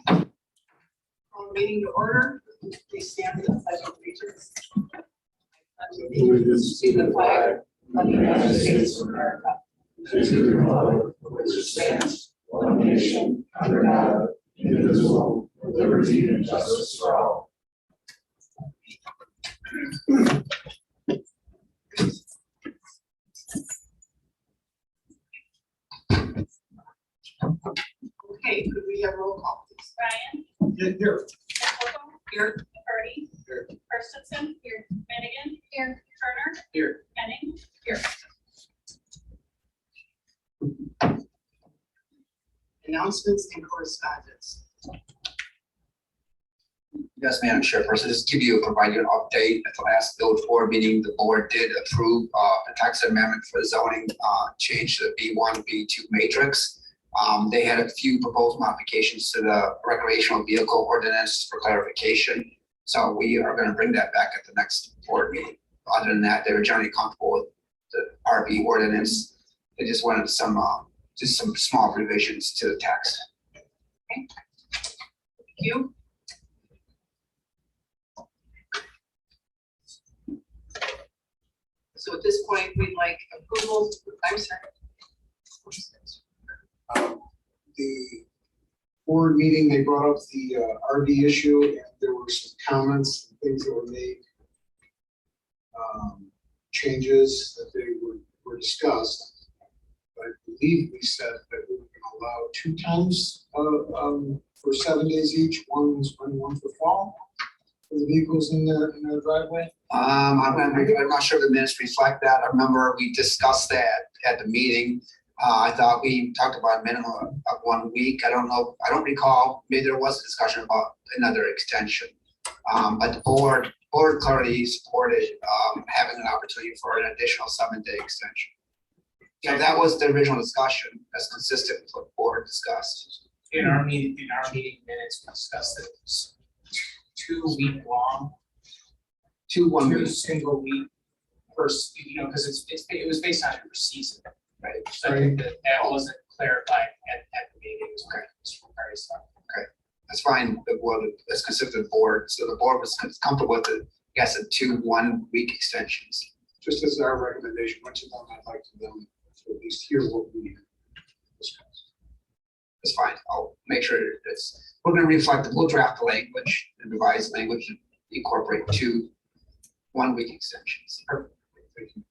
Call the meeting to order. Please stand for the pledge of allegiance. Allegiance to the flag of the United States of America, and to the republic for which it stands, one nation, under God, indivisible, with liberty and justice for all. Okay, could we have roll call, please? Ryan. Here. Coco. Here. McCarty. Here. Kirstensen. Here. Finnegan. Here. Turner. Here. Henning. Announcements and correspondence. Yes, Madam Chairperson, just give you, provide you an update. At the last Village Board meeting, the board did approve a text amendment for the zoning change to the B1, B2 matrix. They had a few proposed modifications to the recreational vehicle ordinance for clarification. So we are going to bring that back at the next board meeting. Other than that, they were generally comfortable with the RV ordinance. They just wanted some small revisions to the text. Okay. Thank you. So at this point, we'd like approval. I'm sorry. The board meeting, they brought up the RV issue, and there were some comments and things that were made, changes that they were discussed. I believe we said that we were going to allow 2 times for 7 days each, one for fall, for the vehicles in their driveway. I'm not sure the minutes reflect that. I remember we discussed that at the meeting. I thought we talked about a minimum of 1 week. I don't know. I don't recall. Maybe there was a discussion about another extension. But the board clearly supported having an opportunity for an additional 7-day extension. So that was the original discussion. That's consistent with what the board discussed. In our meeting minutes, we discussed that it was 2 week long, 2 1 2 week. single week first, because it was based on your season, right? So I Right. think that wasn't clarified at the meeting. It was correct. That's fine. The board is consistent with the board. So the board was comfortable with it. I guess the 2 1 week extensions. Just as our recommendation, much of them, I'd like them to at least hear what we discussed. That's fine. I'll make sure we're going to reflect, we'll draft the language and revise language and incorporate 2 1 week extensions. Perfect. Thank you.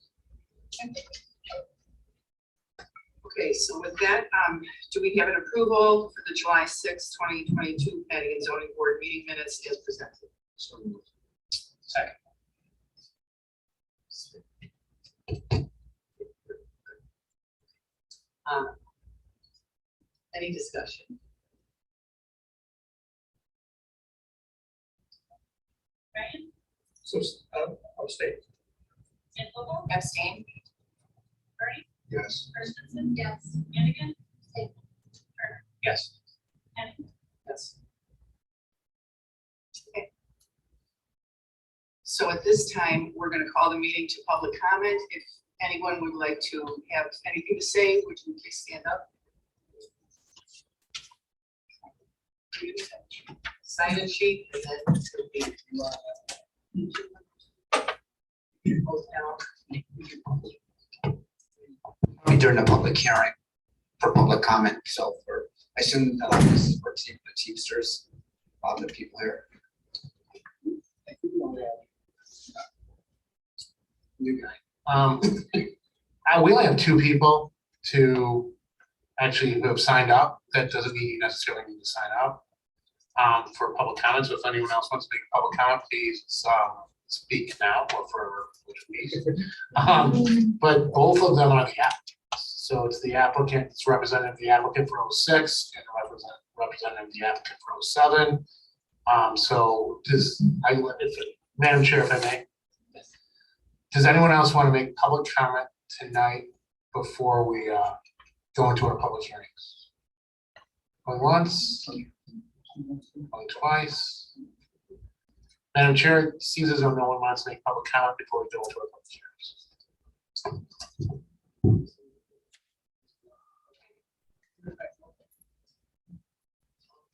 Okay, so with that, do we have an approval for the July 6, 2022 Planning and Zoning Board meeting minutes as presented? So moved. Second. Any discussion? Ryan. So I'll stay. Coco. Abstain. McCarty. Yes. Kirstensen. Yes. Finnegan. Turner. Yes. Henning. Yes. Okay. So at this time, we're going to call the meeting to public comment. If anyone would like to have anything to say, would you please stand up? Sign a sheet and then it'll be both down. During the public hearing for public comment. So I assume this is for the Teamsters, the people here. New guy. We only have 2 people who have signed up. That doesn't mean you necessarily need to sign up for public comments. So if anyone else wants to make a public comment, please speak now or for which week. But both of them are the applicants. So it's the applicant, it's representative of the applicant for 06 and the representative of the applicant for 07. So Madam Chair, if I may, does anyone else want to make public comment tonight before we go into our public hearings? Going once, going twice. Madam Chair, it seems as though no one wants to make public comment before we go into our public hearings.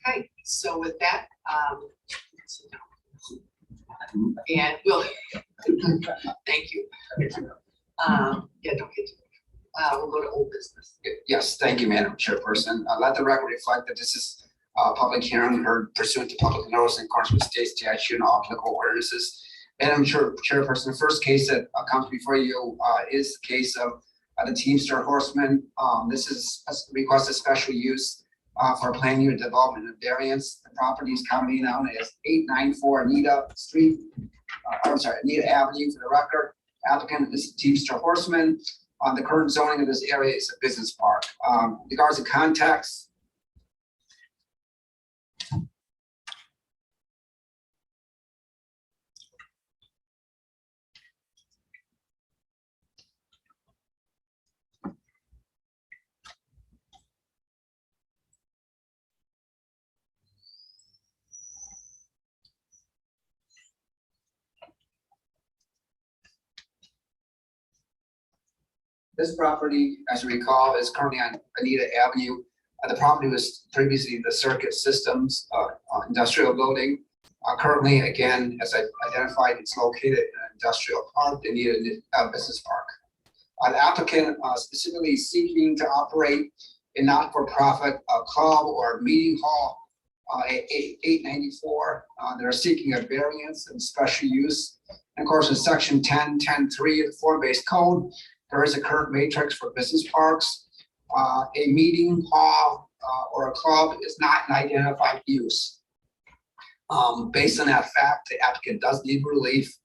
Okay, so with that, sit down. And we'll, thank you. Yeah, don't get to, we'll go to old business. Yes, thank you, Madam Chairperson. Let the record reflect that this is a public hearing heard pursuant to public notice in accordance with state statute and all applicable ordinances. Madam Chairperson, the first case that comes before you is the case of the Teamster Horseman. This is a request of special use for plan unit development and variance. The property is commonly known as 894 Anita Street. Anita Avenue for the record. Applicant is Teamster Horseman. The current zoning of this area is a business park. Regards to context. This property, as you recall, is currently on Anita Avenue. The property was previously the Circuit Systems industrial building. Currently, again, as I identified, it's located in an industrial park, the Anita Business Park. The applicant specifically seeking to operate a not-for-profit club or meeting hall at 894. They're seeking a variance and special use. And of course, in section 10.10.3 of the form-based code, there is a current matrix for business parks. A meeting hall or a club is not an identified use. Based on that fact, the applicant does need relief.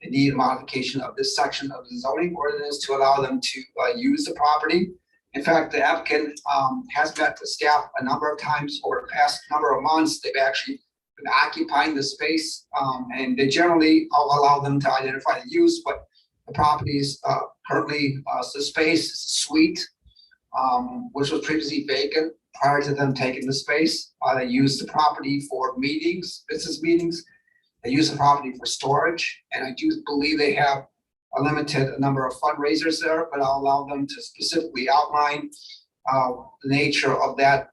They need a modification of this section of the zoning ordinance to allow them to use the property. In fact, the applicant has met the staff a number of times over the past number of months. They've actually been occupying the space, and they generally allow them to identify the use, but the properties currently, the space is a suite, which was previously vacant prior to them taking the space. They use the property for meetings, business meetings. They use the property for storage, and I do believe they have a limited number of fundraisers there, but I'll allow them to specifically outline the nature of that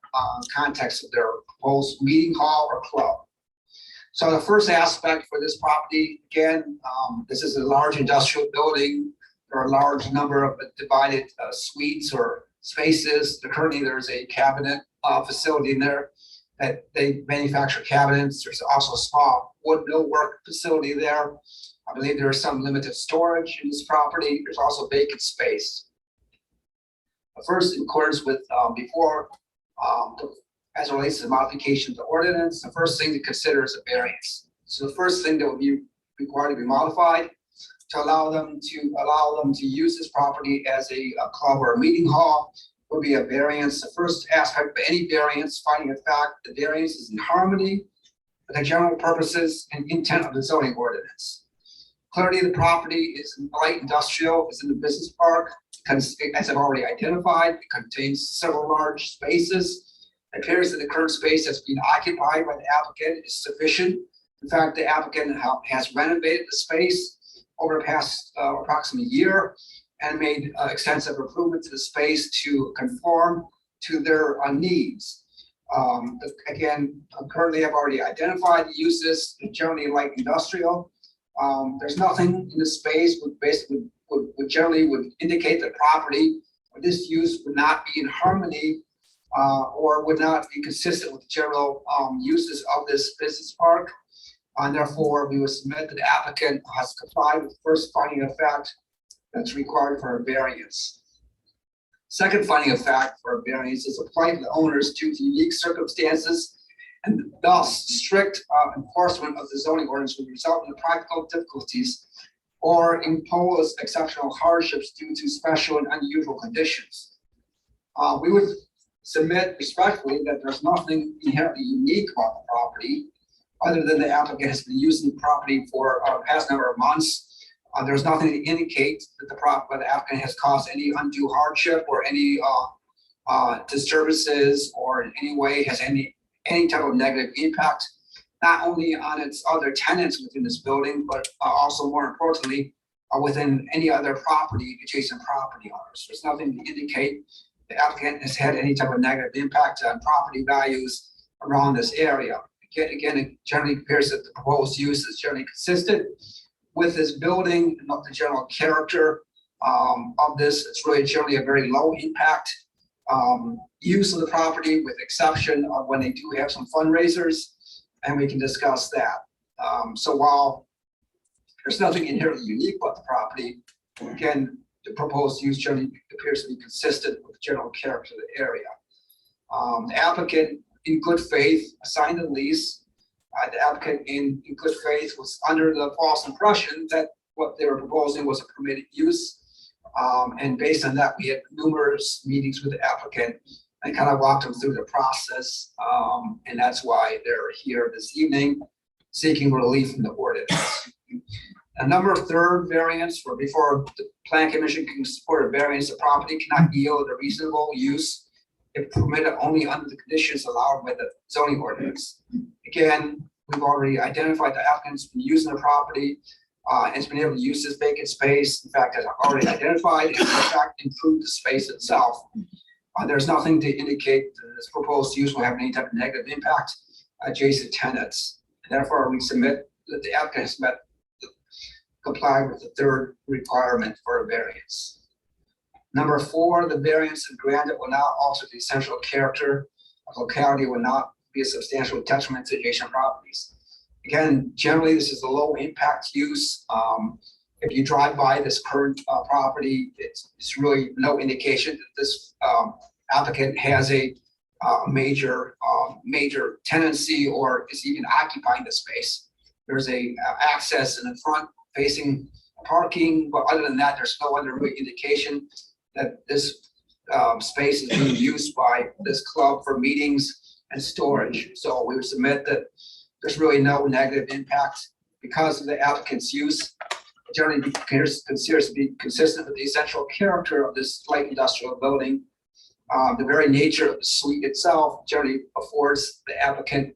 context of their proposed meeting hall or club. So the first aspect for this property, again, this is a large industrial building. There are a large number of divided suites or spaces. Currently, there's a cabinet facility in there that they manufacture cabinets. There's also a small wood millwork facility there. I believe there is some limited storage in this property. There's also vacant space. First, in accordance with before, as it relates to the modification of the ordinance, the first thing to consider is a variance. So the first thing that would be required to be modified to allow them to use this property as a club or a meeting hall would be a variance. The first aspect of any variance, finding a fact, the variance is in harmony with the general purposes and intent of the zoning ordinance. Clearly, the property is light industrial, is in the business park, as I've already identified. It contains several large spaces. It appears that the current space that's being occupied by the applicant is sufficient. In fact, the applicant has renovated the space over the past approximately year and made extensive improvements to the space to conform to their needs. Again, currently I've already identified the uses, generally light industrial. There's nothing in the space would generally indicate the property or this use would not be in harmony or would not be consistent with the general uses of this business park. And therefore, we would submit that the applicant has complied with the first finding of fact that's required for a variance. Second finding of fact for a variance is applied to the owners due to unique circumstances, and thus strict enforcement of the zoning ordinance would result in practical difficulties or impose exceptional hardships due to special and unusual conditions. We would submit respectfully that there's nothing inherently unique about the property, other than the applicant has been using the property for the past number of months. There's nothing to indicate that the applicant has caused any undue hardship or any disturbances or in any way has any type of negative impact, not only on its other tenants within this building, but also more importantly, within any other property, adjacent property owners. There's nothing to indicate the applicant has had any type of negative impact on property values around this area. Again, it generally appears that the proposed use is generally consistent with this building and of the general character of this. It's really generally a very low impact use of the property, with exception of when they do have some fundraisers, and we can discuss that. So while there's nothing inherently unique about the property, again, the proposed use generally appears to be consistent with the general character of the area. The applicant, in good faith, signed the lease. The applicant, in good faith, was under the false impression that what they were proposing was a permitted use. And based on that, we had numerous meetings with the applicant and kind of walked them through the process. And that's why they're here this evening, seeking relief from the ordinance. A number of third variants, where before the Plan Commission can support a variance, the property cannot yield a reasonable use if permitted only under the conditions allowed by the zoning ordinance. Again, we've already identified the applicant's been using the property and has been able to use this vacant space. In fact, as I've already identified, and in fact improved the space itself. There's nothing to indicate that this proposed use will have any type of negative impact adjacent tenants. Therefore, we submit that the applicant has complied with the third requirement for a variance. Number 4, the variance is granted will not alter the essential character of locality, will not be a substantial detriment to adjacent properties. Again, generally, this is a low impact use. If you drive by this current property, it's really no indication that this applicant has a major tenancy or is even occupying the space. There's a access in the front facing parking, but other than that, there's no other really indication that this space is being used by this club for meetings and storage. So we would submit that there's really no negative impact because of the applicant's use. It generally considers to be consistent with the essential character of this light industrial building. The very nature of the suite itself generally affords the applicant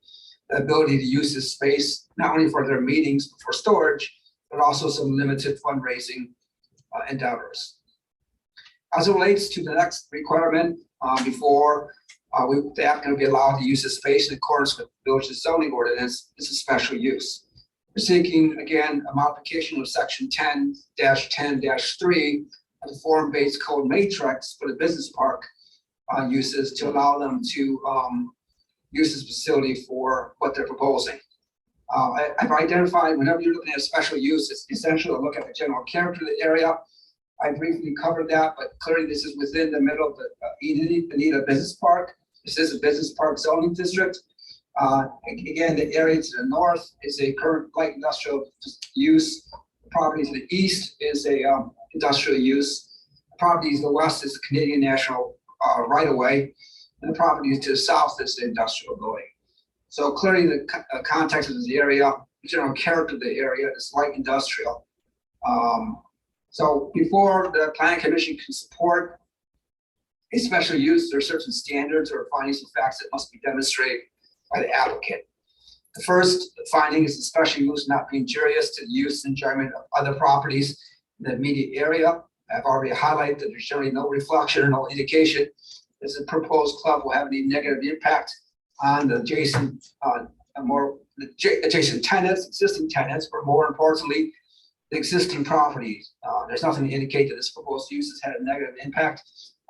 the ability to use this space not only for their meetings, but for storage, but also some limited fundraising endeavors. As it relates to the next requirement, before the applicant will be allowed to use the space in accordance with the village's zoning ordinance, is a special use. We're seeking, again, a modification of section 10-10-3 of the form-based code matrix for the business park uses to allow them to use this facility for what they're proposing. I've identified, whenever you're looking at a special use, it's essential to look at the general character of the area. I briefly covered that, but clearly this is within the middle of the Anita Business Park. This is a business park zoning district. Again, the area to the north is a current light industrial use. The property to the east is a industrial use. The property to the west is the Canadian National right-of-way, and the property to the south is the industrial building. So clearly the context of the area, the general character of the area is light industrial. So before the Planning Commission can support a special use, there are certain standards or findings of facts that must be demonstrated by the applicant. The first finding is the special use not be injurious to the use and enjoyment of other properties in the immediate area. I've already highlighted that there's generally no reflection or no indication that the proposed club will have any negative impact on the adjacent adjacent tenants, existing tenants, but more importantly, the existing properties. There's nothing to indicate that this proposed use has had a negative impact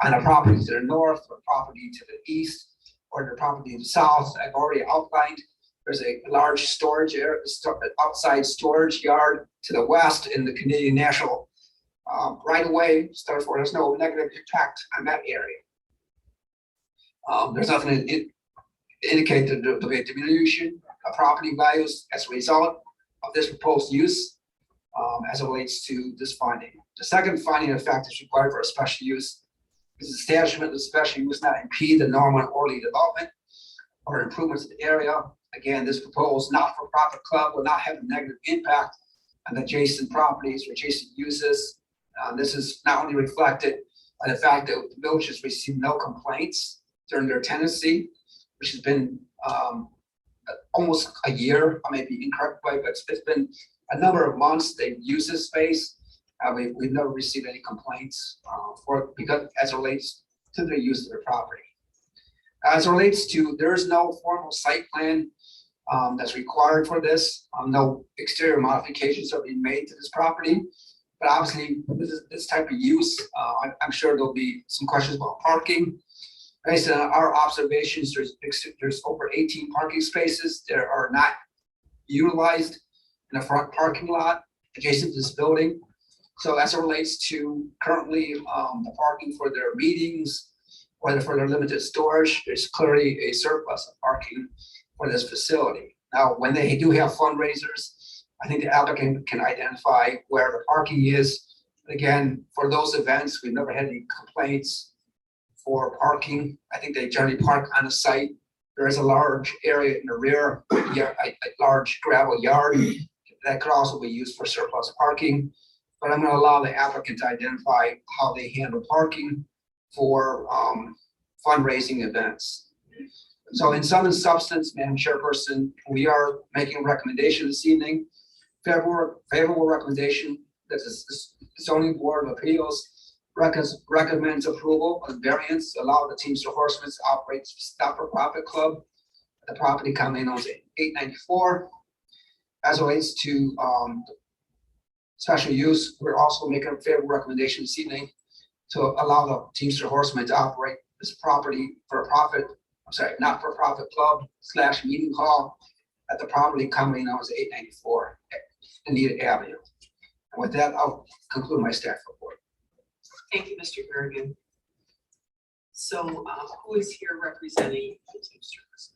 on a property to the north or property to the east or the property to the south. I've already outlined there's a large storage area, outside storage yard to the west in the Canadian National right away. So therefore, there's no negative impact on that area. There's nothing to indicate that there'll be a diminution of property values as a result of this proposed use as it relates to this finding. The second finding of fact is required for a special use is the establishment of the special use not impede the normal and orderly development or improvements in the area. Again, this proposed not-for-profit club will not have a negative impact on adjacent properties or adjacent uses. This is not only reflected by the fact that the village has received no complaints during their tenancy, which has been almost a year. I may be incorrect, but it's been a number of months they've used this space. We've never received any complaints because as it relates to the use of their property. As it relates to, there is no formal site plan that's required for this. No exterior modifications are being made to this property. But obviously, this type of use, I'm sure there'll be some questions about parking. Based on our observations, there's over 18 parking spaces that are not utilized in the front parking lot adjacent to this building. So as it relates to currently the parking for their meetings, whether for their limited storage, there's clearly a surplus of parking for this facility. Now, when they do have fundraisers, I think the applicant can identify where the parking is. Again, for those events, we've never had any complaints for parking. I think they generally park on the site. There is a large area in the rear, a large gravel yard that could also be used for surplus parking. But I'm going to allow the applicant to identify how they handle parking for fundraising events. So in sum and substance, Madam Chairperson, we are making a recommendation this evening, favorable recommendation that the zoning board of appeals recommends approval of variance, allow the Teamster Horsemen to operate stop-for-profit club at the property commonly known as 894. As it relates to special use, we're also making a favorable recommendation this evening to allow the Teamster Horsemen to operate this property for a profit, not for profit club / meeting hall at the property commonly known as 894 Anita Avenue. And with that, I'll conclude my staff report. Thank you, Mr. Bergen. So who is here representing the Teamsters?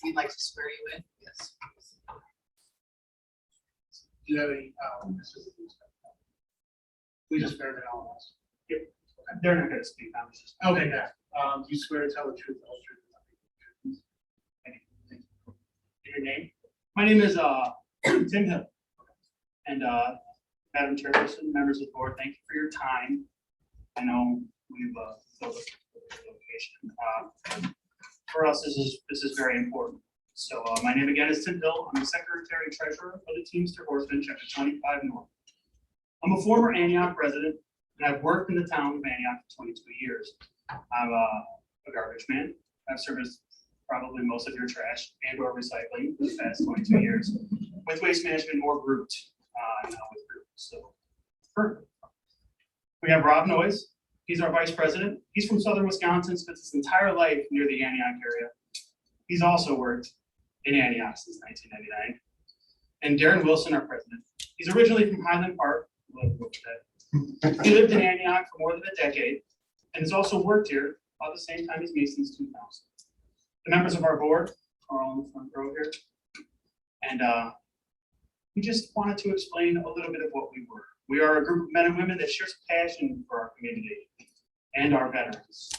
We'd like to swear you in. Yes. Do you have any, we just verified all of us. Yep. They're not gonna speak, I'm just. Okay, yeah. Do you swear to tell the truth, the whole truth, and nothing but the truth? Thank you. Your name? My name is Tim Hill. And Madam Chairperson, members of the board, thank you for your time. I know we've filled the location. For us, this is very important. So my name again is Tim Hill. I'm the Secretary Treasurer for the Teamster Horsemen, Chapter 25 North. I'm a former Antioch resident, and I've worked in the town of Antioch for 22 years. I'm a garbage man. I've serviced probably most of your trash and or recycling for the past 22 years with Waste Management or Groot, now with Groot. So perfect. We have Rob Noyes. He's our vice president. He's from Southern Wisconsin, spent his entire life near the Antioch area. He's also worked in Antioch since 1999. And Darren Wilson, our president. He's originally from Highland Park. He lived in Antioch for more than a decade and has also worked here about the same time as me since 2000. The members of our board are all in the front row here. And we just wanted to explain a little bit of what we were. We are a group of men and women that shares a passion for our community and our veterans.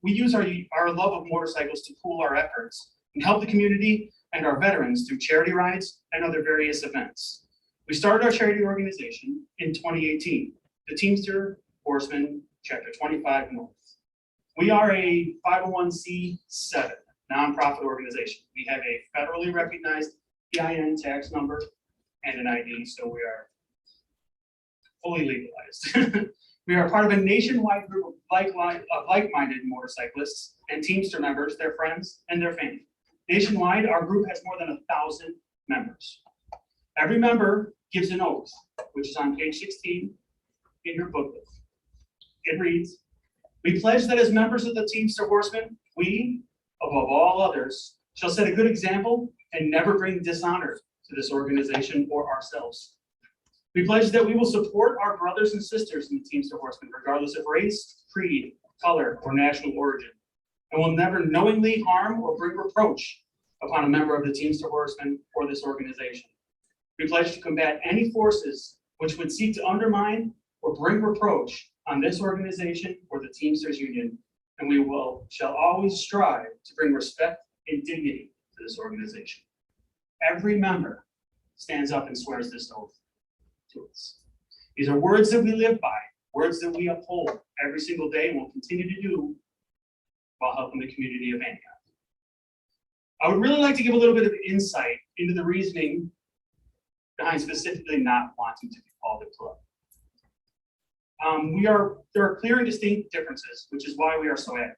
We use our love of motorcycles to pool our efforts and help the community and our veterans through charity rides and other various events. We started our charity organization in 2018, the Teamster Horsemen, Chapter 25 North. We are a 501c7 nonprofit organization. We have a federally recognized EIN tax number and an ID, so we are fully legalized. We are part of a nationwide group of like-minded motorcyclists and Teamster members, their friends, and their family. Nationwide, our group has more than 1,000 members. Every member gives an oath, which is on page 16 in your booklet. It reads, "We pledge that as members of the Teamster Horsemen, we, above all others, shall set a good example and never bring dishonor to this organization or ourselves. We pledge that we will support our brothers and sisters in the Teamster Horsemen, regardless of race, creed, color, or national origin, and will never knowingly harm or bring reproach upon a member of the Teamster Horsemen or this organization. We pledge to combat any forces which would seek to undermine or bring reproach on this organization or the Teamsters Union, and we shall always strive to bring respect and dignity to this organization." Every member stands up and swears this oath to us. These are words that we live by, words that we uphold every single day and will continue to do while helping the community of Antioch. I would really like to give a little bit of insight into the reasoning behind specifically not wanting to be called a club. There are clear and distinct differences, which is why we are so active.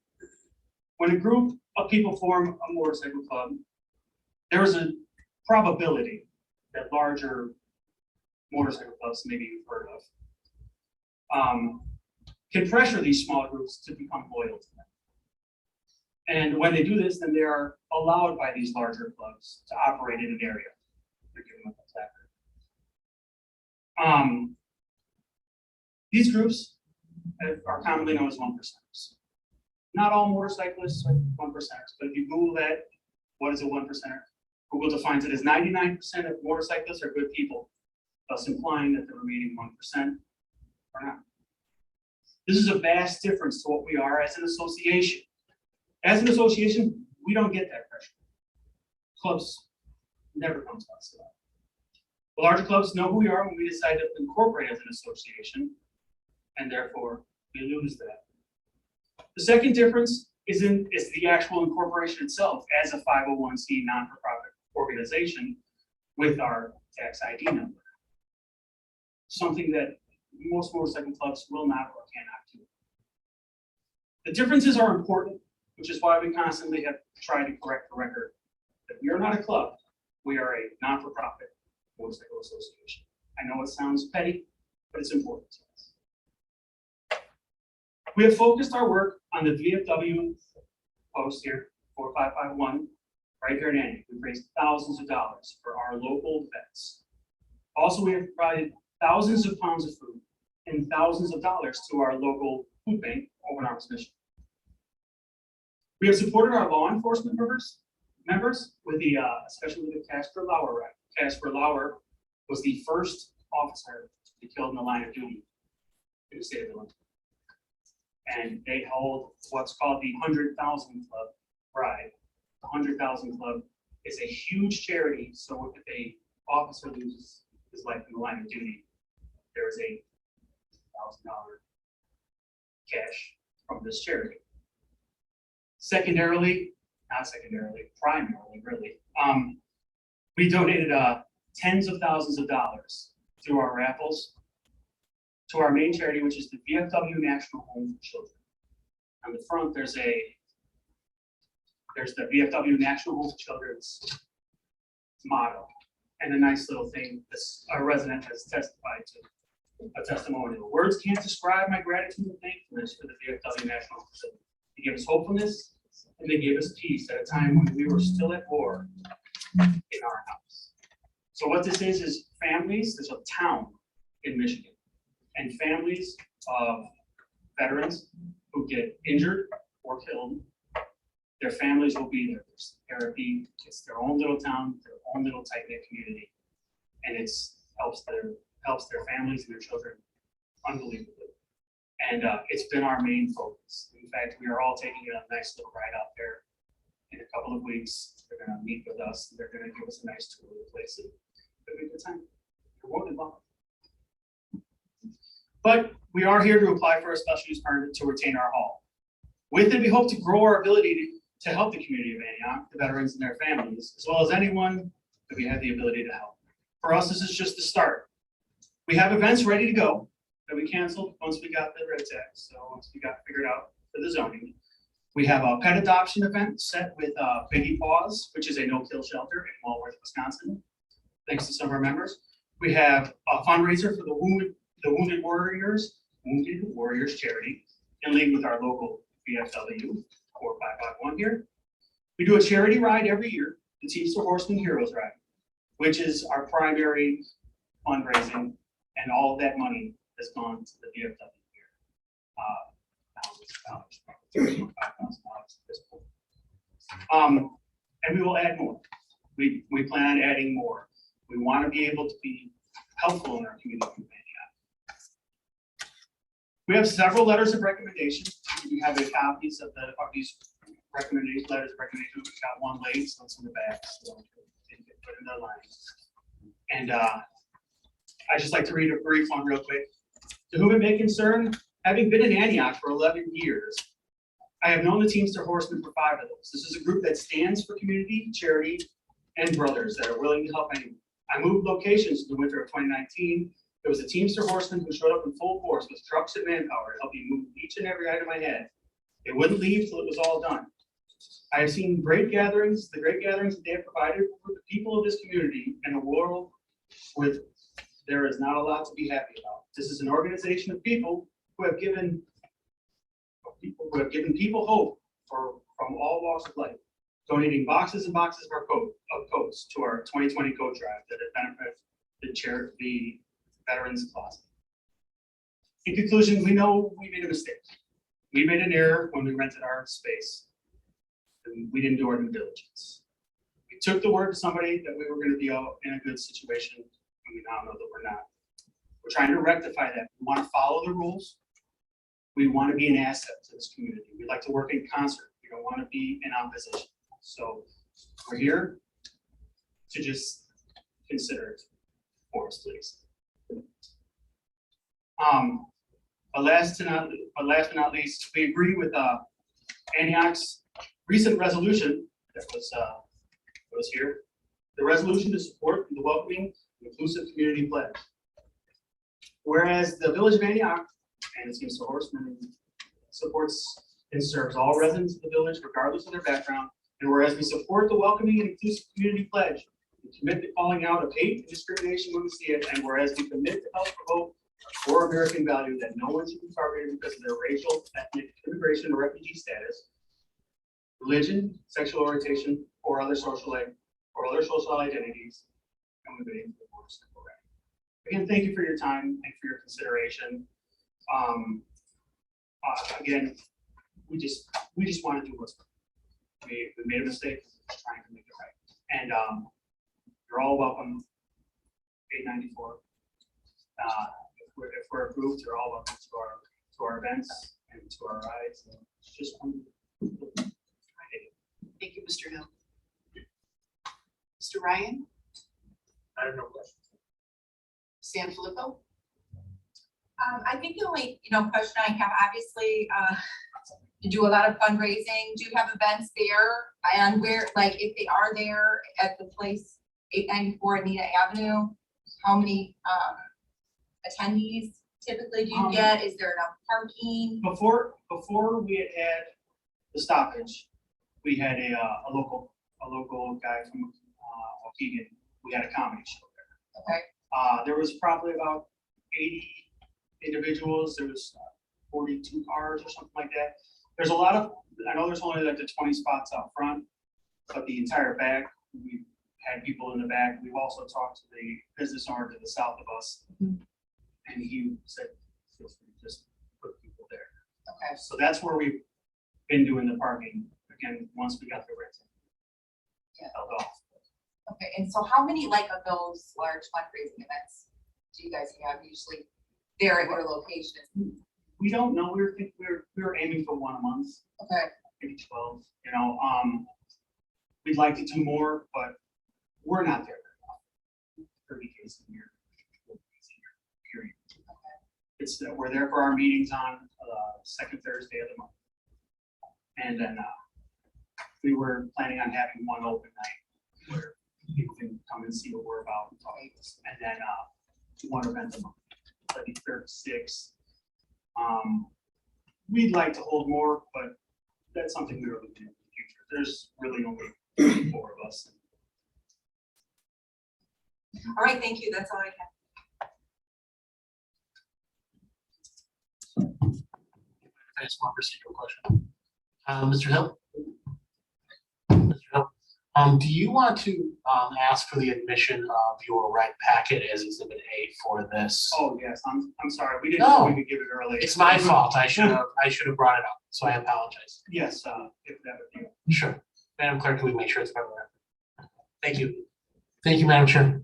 When a group of people form a motorcycle club, there is a probability that larger motorcycle clubs, maybe you've heard of, can pressure these smaller groups to become loyal to them. And when they do this, then they are allowed by these larger clubs to operate in an area. They're giving them a placard. These groups are commonly known as one percenters. Not all motorcyclists are one percenters, but if you Google that, what is a one percenter? Google defines it as 99% of motorcyclists are good people, thus implying that the remaining 1% are not. This is a vast difference to what we are as an association. As an association, we don't get that pressure. Clubs never come to us. The larger clubs know who we are when we decide to incorporate as an association, and therefore we lose that. The second difference is the actual incorporation itself as a 501c non-for-profit organization with our tax ID number. Something that most motorcycle clubs will not or cannot do. The differences are important, which is why we constantly have tried to correct the record that we are not a club, we are a non-for-profit motorcycle association. I know it sounds petty, but it's important to us. We have focused our work on the VFW post here, 4551, right here in Antioch. We've raised thousands of dollars for our local vets. Also, we have provided thousands of pounds of food and thousands of dollars to our local food bank, Open Arms Mission. We have supported our law enforcement members with the, especially with the Casper Lauer ride. Casper Lauer was the first officer to be killed in the line of duty in the state of Illinois. And they hold what's called the 100,000 Club ride. The 100,000 Club is a huge charity. So if a officer loses his life in the line of duty, there is a $1,000 cash from this charity. Primarily, really, we donated tens of thousands of dollars through our raffles to our main charity, which is the VFW National Home for Children. On the front, there's the VFW National Home for Children's motto, and a nice little thing this a resident has testified to, a testimonial. Words can't describe my gratitude and thankfulness for the VFW National Home for Children. They give us hopefulness, and they give us peace at a time when we were still at war in our house. So what this is families, there's a town in Michigan, and families of veterans who get injured or killed, their families will be there. There's therapy, it's their own little town, their own little tight-knit community, and it helps their families and their children unbelievably. And it's been our main focus. In fact, we are all taking a nice little ride out there in a couple of weeks. They're going to meet with us. They're going to give us a nice tour of the place. It'll be a good time. You're more than welcome. But we are here to apply for a special use permit to retain our hall. With it, we hope to grow our ability to help the community of Antioch, the veterans and their families, as well as anyone that we have the ability to help. For us, this is just the start. We have events ready to go that we canceled once we got the red tax. So once we got figured out for the zoning, we have a pet adoption event set with Biggie Paws, which is a no-kill shelter in Walworth, Wisconsin. Thanks to some of our members. We have a fundraiser for the Wounded Warriors charity in league with our local VFW 4551 here. We do a charity ride every year, the Teamster Horseman Heroes Ride, which is our primary fundraising, and all of that money has gone to the VFW here. $5,000 at this point. And we will add more. We plan on adding more. We want to be able to be helpful in our community. We have several letters of recommendation. You have the copies of these letters of recommendation. We got one late, so it's in the back. So didn't get put in the lines. And I just like to read a brief one real quick. To whom it may concern, having been in Antioch for 11 years, I have known the Teamster Horsemen for 5 of those. This is a group that stands for community, charity, and brothers that are willing to help anyone. I moved locations in the winter of 2019 It was a Teamster horseman who showed up in full force with trucks and manpower to help me move each and every item I had. They wouldn't leave till it was all done. I have seen great gatherings, the great gatherings that they have provided for the people of this community in a world where there is not a lot to be happy about. This is an organization of people who have given people hope from all walks of life, donating boxes and boxes of coats to our 2020 coat drive that have benefited the Veterans Closet. In conclusion, we know we made a mistake. We made an error when we rented our space. And we didn't do our due diligence. We took the word to somebody that we were going to be out in a good situation, and we now know that we're not. We're trying to rectify that. We want to follow the rules. We want to be an asset to this community. We like to work in concert. We don't want to be in opposition. So we're here to just consider it for us, please. But last but not least, we agree with Antioch's recent resolution that was here. The resolution to support the welcoming, inclusive community pledge. Whereas the Village of Antioch and its Teamster Horsemen supports and serves all residents of the village regardless of their background, and whereas we support the welcoming and inclusive community pledge, we commit to calling out of hate and discrimination when we see it, and whereas we commit to help promote a core American value that no one should be targeted because of their racial, ethnic, immigration, or refugee status, religion, sexual orientation, or other social identities, and we believe the board is correct. Again, thank you for your time and for your consideration. Again, we just want to do what's right. We made a mistake, we're just trying to make it right. And you're all welcome. 894. If we're approved, you're all welcome to our events and to our rides. And it's just Thank you, Mr. Hill. Mr. Ryan, I have no questions. San Filippo? I think the only, question I have, obviously, you do a lot of fundraising. Do you have events there? And where, like, if they are there at the place 894 Anita Avenue, how many attendees typically do you get? Is there enough parking? Before we had the stoppage, we had a local guy from Waukegan. We had a comedy show there. Okay. There was probably about 80 individuals. There was 42 cars or something like that. There's a lot of, I know there's only like the 20 spots out front, but the entire back, we had people in the back. We've also talked to the business owner to the south of us, and he said, feel free to just put people there. Okay. So that's where we've been doing the parking. Again, once we got the rental held off. Okay, and so how many of those large fundraising events do you guys have usually there at your location? We don't know. We were aiming for one a month, Okay. maybe 12. We'd like to do more, but we're not there very often. 30 days a year, 40 days a year, period. Okay. It's that we're there for our meetings on second Thursday of the month, and then we were planning on having one open night where people can come and see what we're about and talk to us, and then one event a month, like 36. We'd like to hold more, but that's something we were looking at in the future. There's really only 4 of us. All right, thank you. That's all I have. Ask one procedural question. Mr. Hill? Mr. Hill, do you want to ask for the admission of your red packet as Exhibit A for this? Oh, yes, I'm sorry. We didn't know we could give it early. It's my fault. I should have brought it up, so I apologize. Yes, if that would be. Sure. Madam Clerk, can we make sure it's covered? Thank you. Thank you, Madam Chair.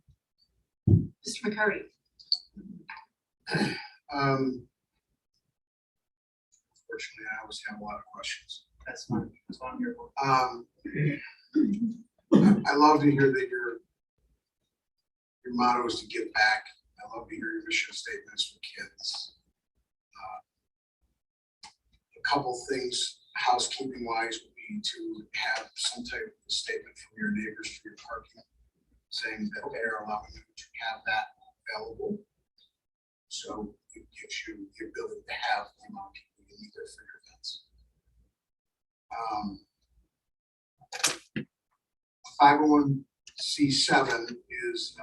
Mr. McCarty? Unfortunately, I always have a lot of questions. That's fine. That's what I'm here for. I love to hear that your motto is to give back. I love to hear your mission statements for kids. A couple things housekeeping wise would be to have some type of statement from your neighbors for your parking, saying that they are allowing you to have that available. So it gives you the ability to have the amount of people you need there for your events. 501c7 is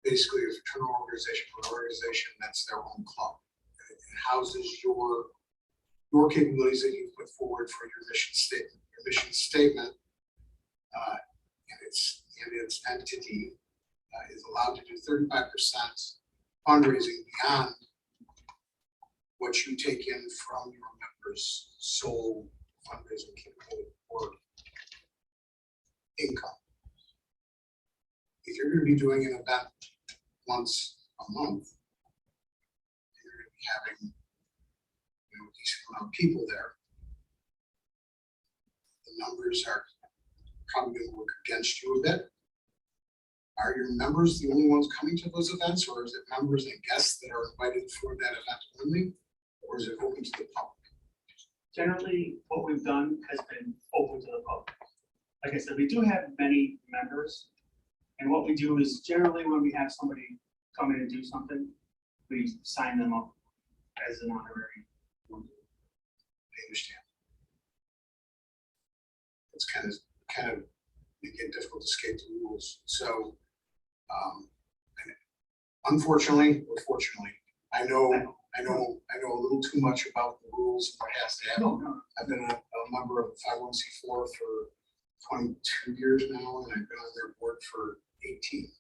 basically a fraternal organization for an organization that's their own club. It houses your capabilities that you put forward for your mission statement. Your mission statement and its entity is allowed to do 35% fundraising beyond what you take in from your members' sole fundraising capability or income. If you're going to be doing an event once a month, you're going to be having a decent amount of people there. The numbers are probably going to work against you a bit. Are your members the only ones coming to those events, or is it members and guests that are invited for that event only, or is it open to the public? Generally, what we've done has been open to the public. Like I said, we do have many members, and what we do is generally when we have somebody come in and do something, we sign them up as an honorary. I understand. It's kind of make it difficult to escape the rules. So, unfortunately, or fortunately, I know a little too much about the rules and what has to happen. I've been a member of 501c4 for 22 years now, and I've been on their board for 18.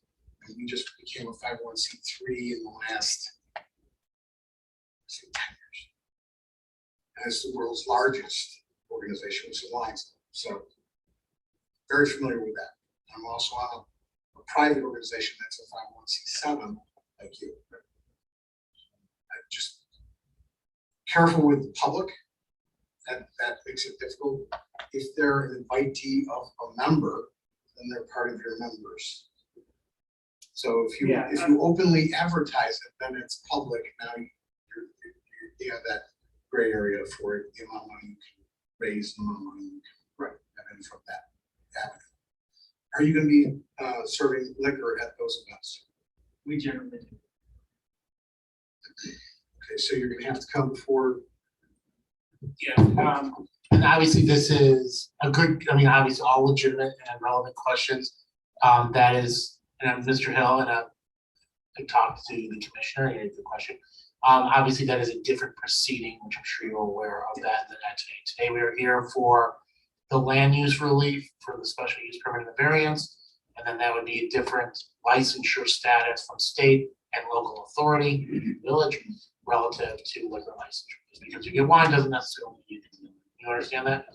And we just became a 501c3 in the last 10 years. And it's the world's largest organization, which is Alliance. So, very familiar with that. I'm also on a private organization that's a 501c7, like you. Just careful with the public. That makes it difficult. If they're an invitee of a member, then they're part of your members. So if you openly advertise it, then it's public. Now you have that gray area for the amount of money you can raise, the amount of money you can have in from that avenue. Are you going to be serving liquor at those events? We generally do. Okay, so you're going to have to come forward. Yeah, and obviously this is a good, I mean, obviously all legitimate and relevant questions. That is, and Mr. Hill, and I talked to the commissioner, he had the question. Obviously that is a different proceeding, which I'm sure you're aware of that than that today. Today we are here for the land use relief for the special use permit and the variance, and then that would be a different licensure status from state and local authority, village, relative to liquor licensure. Just because you get wine doesn't necessarily mean you understand that?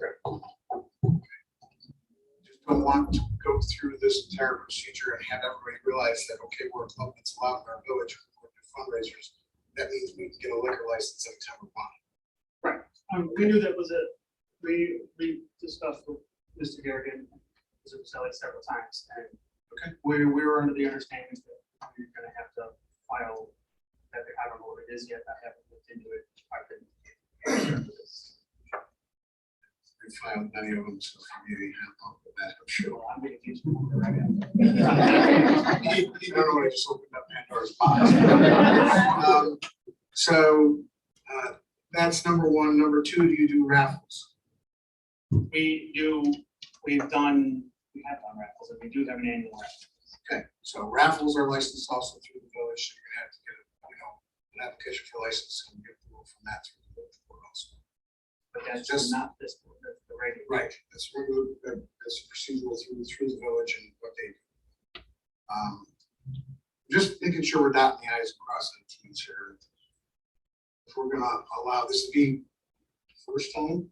Just don't want to go through this entire procedure and have everybody realize that, okay, we're a club that's allowed in our village, we're fundraisers. That means we can get a liquor license anytime we want. We knew that was we discussed with Mr. Garrigan, Mr. Pacelli several times, and we were under the understanding that we're going to have to file that. I don't know what it is yet. I haven't looked into it. I've been We filed many of them, so for me, I'm sure. I'm going to use more right now. I don't know what I just opened up Pandora's box. So that's number one. Number two, do you do raffles? We have done raffles, and we do have an annual raffle. Okay, so raffles are licensed also through the village, so you're gonna have to get an application for license and get approval from that through the village board also. But that's Just- not this, that's the regular. Right, that's regular, that's procedural through the village and what they do. Just making sure we're dotting the i's and crossing the t's here. If we're gonna allow this to be first time.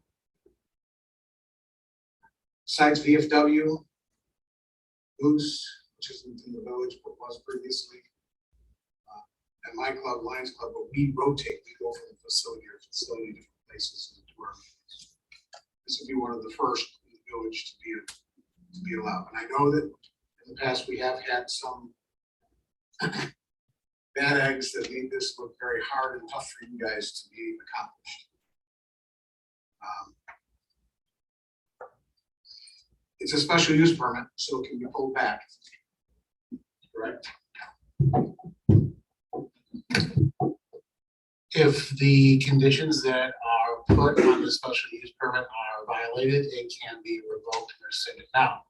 Besides VFW, Moose, which isn't in the village, but was previously. And my club, Lions Club, but we rotate, we go from facility to facility, different places and do our meetings. This would be one of the first in the village to be allowed. And I know that in the past, we have had some bad eggs that made this look very hard and tough for you guys to be accomplished. It's a special use permit, so it can be pulled back. Correct? if the conditions that are put on the special use permit are violated, it can be revoked or rescinded. Now,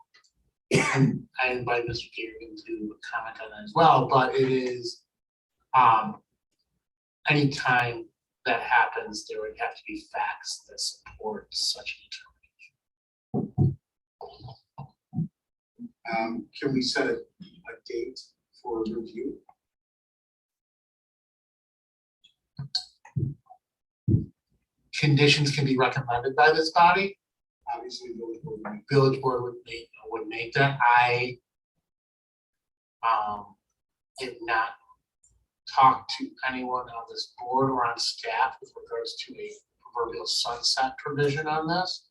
and I invite Mr. Gagan to comment on that as well, but it is, anytime that happens, there would have to be facts that support such a determination. Can we set a date for review? Conditions can be recommended by this body. Obviously, Village board would make that. I did not talk to anyone on this board or on staff with regards to a proverbial sunset provision on this.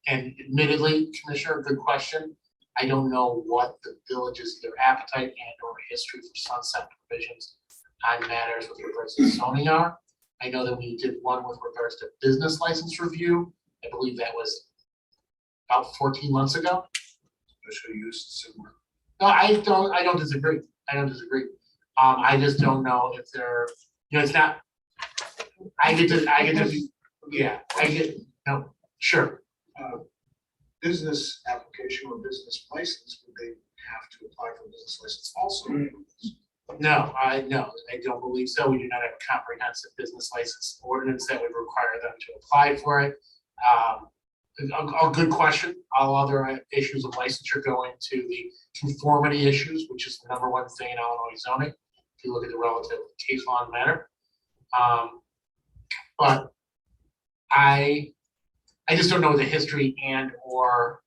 And admittedly, Commissioner, good question. I don't know what the village's either appetite and or history for sunset provisions on matters with regards to zoning are. I know that we did one with regards to business license review. I believe that was about 14 months ago. special use similar. No, I don't disagree. I don't disagree. I just don't know if they're, it's not, I get to, yeah, no, sure. Business application or business license, would they have to apply for a business license also? No, I don't believe so. We do not have a comprehensive business license ordinance that would require them to apply for it. A good question. All other issues of licensure go into the conformity issues, which is the number one thing in Illinois zoning. If you look at the relative case law and matter. But I just don't know the history and or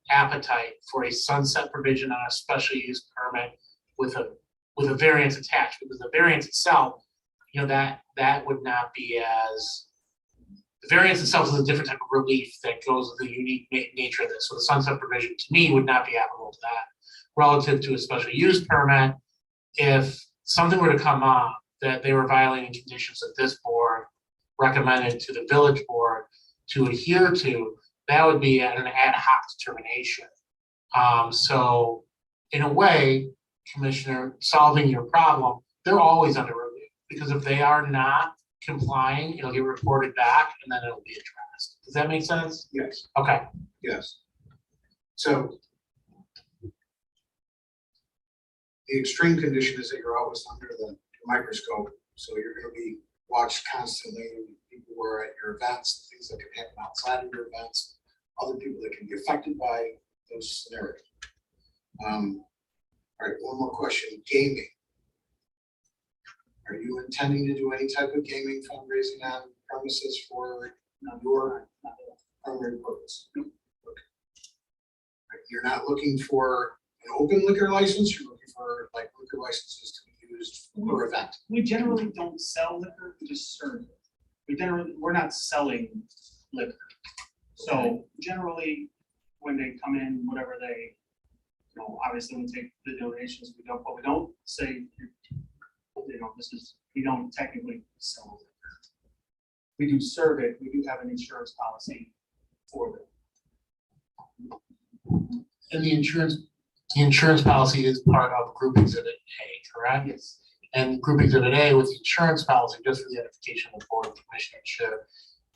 appetite for a sunset provision on a special use permit with a variance attached, because the variance itself, that would not be as, the variance itself is a different type of relief that goes with the unique nature of this. So the sunset provision to me would not be applicable to that. Relative to a special use permit, if something were to come up that they were violating conditions that this board recommended to the village board to adhere to, that would be an ad hoc determination. So in a way, Commissioner, solving your problem, they're always under review, because if they are not complying, it'll get reported back and then it'll be addressed. Does that make sense? Yes. Okay. Yes. So the extreme condition is that you're always under the microscope, so you're going to be watched constantly. People who are at your events, things that can happen outside of your events, other people that can be affected by those scenarios. All right, one more question. Gaming. Are you intending to do any type of gaming fundraising on premises for your primary purpose? Okay. You're not looking for an open liquor license, you're looking for like liquor licenses to be used for event. We generally don't sell liquor, we just serve it. We're not selling liquor. So generally, when they come in, whatever they, obviously we take the donations, but we don't say, we don't technically sell liquor. We do serve it, we do have an insurance policy for them. And the insurance policy is part of Group Exhibit A, correct? Yes. And Group Exhibit A with the insurance policy, just for the edification of the board and commissioner,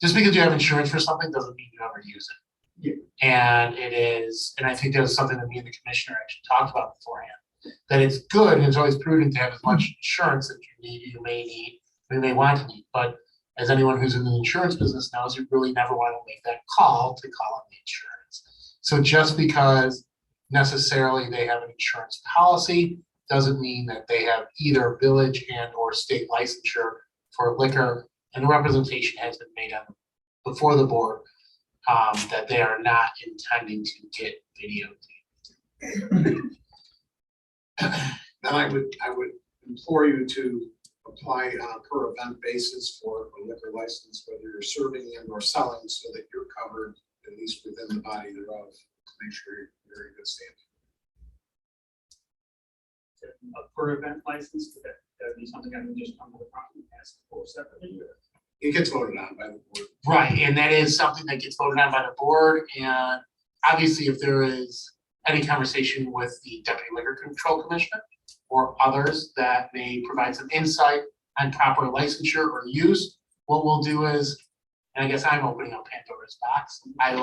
just because you have insurance for something doesn't mean you ever use it. Yeah. And it is, and I think that was something that me and the commissioner actually talked about beforehand, that it's good and it's always prudent to have as much insurance that you may need, you may want to need. But as anyone who's in the insurance business knows, you really never want to make that call to call on the insurance. So just because necessarily they have an insurance policy doesn't mean that they have either village and or state licensure for liquor, and the representation has been made on before the board that they are not intending to get videotaped. Then I would implore you to apply on a per event basis for a liquor license, whether you're serving and or selling, so that you're covered at least within the body thereof, to make sure you're in good standing. A per event license, would that be something I can just come to the front and ask for separately? It gets voted on by the board. Right, and that is something that gets voted on by the board, and obviously if there is any conversation with the Deputy Liquor Control Commissioner, or others that may provide some insight on proper licensure or use. What we'll do is, and I guess I'm opening up Pandora's box, I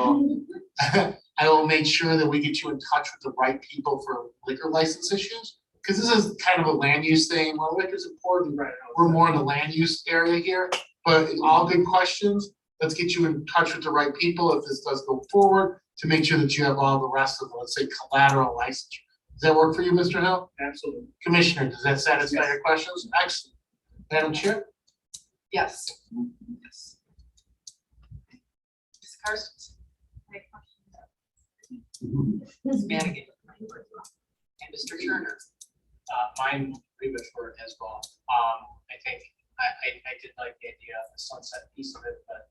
will make sure that we get you in touch with the right people for liquor license issues. Because this is kind of a land use thing, well, liquor's important, Right. we're more in the land use area here, but all good questions. Let's get you in touch with the right people if this does go forward, to make sure that you have all the rest of the, let's say, collateral licensure. Does that work for you, Mr. Hill? Absolutely. Commissioner, does that satisfy Yes. your questions? Excellent. Madam Chair? Yes. Yes. Ms. Carson? Ms. Madigan? And Mr. Turner? Mine agree with her as well. I think, I did like the idea of the sunset piece of it, but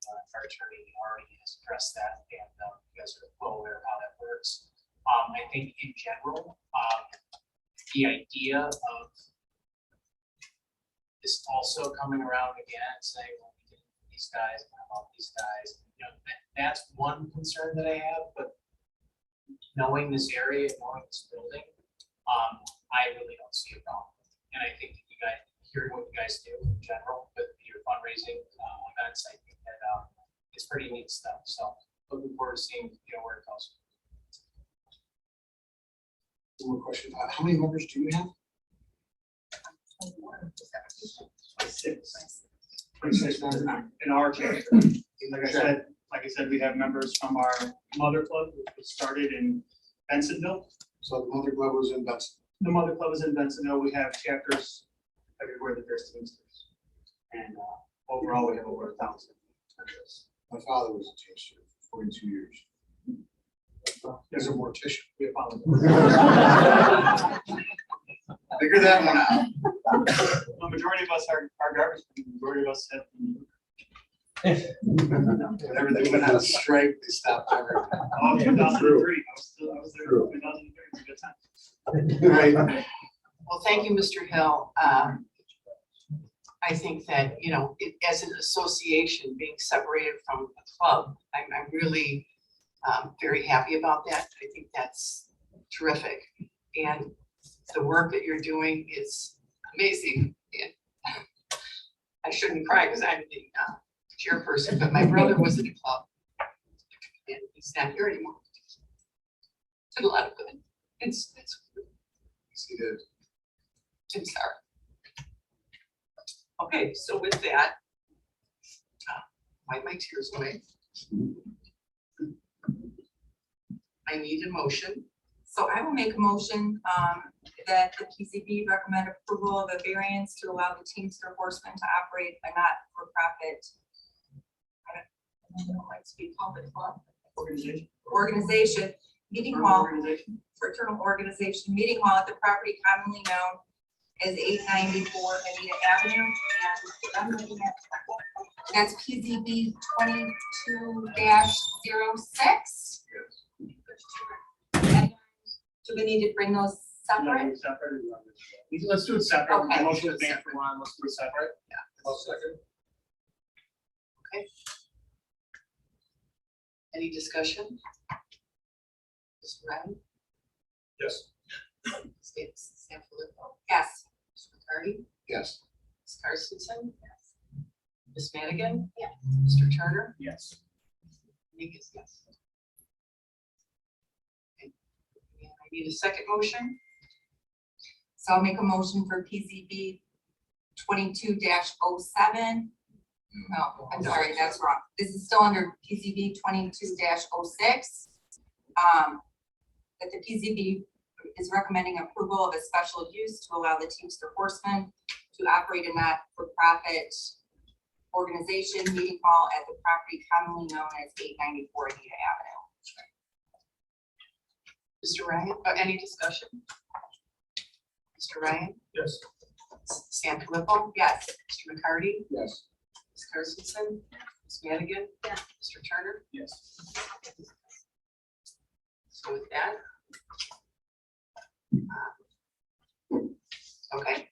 our attorney already has addressed that, and you guys are well aware of how that works. I think in general, the idea of this also coming around again and saying, well, we did these guys, and about these guys, that's one concern that I have, but knowing this area, knowing this building, I really don't see a problem. And I think that you guys, hearing what you guys do in general with your fundraising events, I think that it's pretty neat stuff. So looking forward to seeing, where it goes. One more question, how many members do you have? 26 members in our chapter. Like I said, we have members from our mother club, which was started in Bensonville. So the Mother Club was in Benson. The mother club is in Bensonville. We have chapters everywhere that there's teamsters. And overall, we have over 1,000 members. My father was a teacher for 42 years. There's a mortician. We apologize. Figure that one out. The majority of us are garbage. The majority of us have. Whenever they went on strike, they stopped everything. Oh, 2003. I was there in 2003. It was a good time. Right. Well, thank you, Mr. Hill. I think that, as an association being separated from a club, I'm really very happy about that. I think that's terrific. And the work that you're doing is amazing. And I shouldn't cry because I'm the chairperson, but my brother was in a club and he's not here anymore. Did a lot of good. It's He did. I'm sorry. Okay, so with that, wipe my tears away. I need a motion. So I will make a motion that the PCB recommend approval of a variance to allow the Teamster Horsemen to operate a not-for-profit, I don't know what it's being called, the club, organization, meeting hall, Organization. fraternal organization, meeting hall at the property commonly known as 894 Anita Avenue. And I'm looking at, that's PZB 22-06. Do we need to bring those separate? Let's do it separate. Okay. The motion is made for one, let's do it separate. I'll second. Any discussion? Mr. Ryan? Yes. Sam Filippo? Yes. Mr. McCarty? Yes. Ms. Carstensen? Yes. Ms. Madigan? Yes. Mr. Turner? Yes. Vegas, yes. Okay. And I need a second motion. So I'll make a motion for PZB 22-07. No, I'm sorry, that's wrong. This is still under PZB 22-06. That the PZB is recommending approval of a special use to allow the Teamster Horsemen to operate a not-for-profit organization meeting hall at the property commonly known as 894 Anita Avenue. Mr. Ryan, any discussion? Mr. Ryan? Yes. Sam Filippo? Yes. Mr. McCarty? Yes. Ms. Carstensen? Ms. Madigan? Yes. Mr. Turner? Yes. So with that. Okay.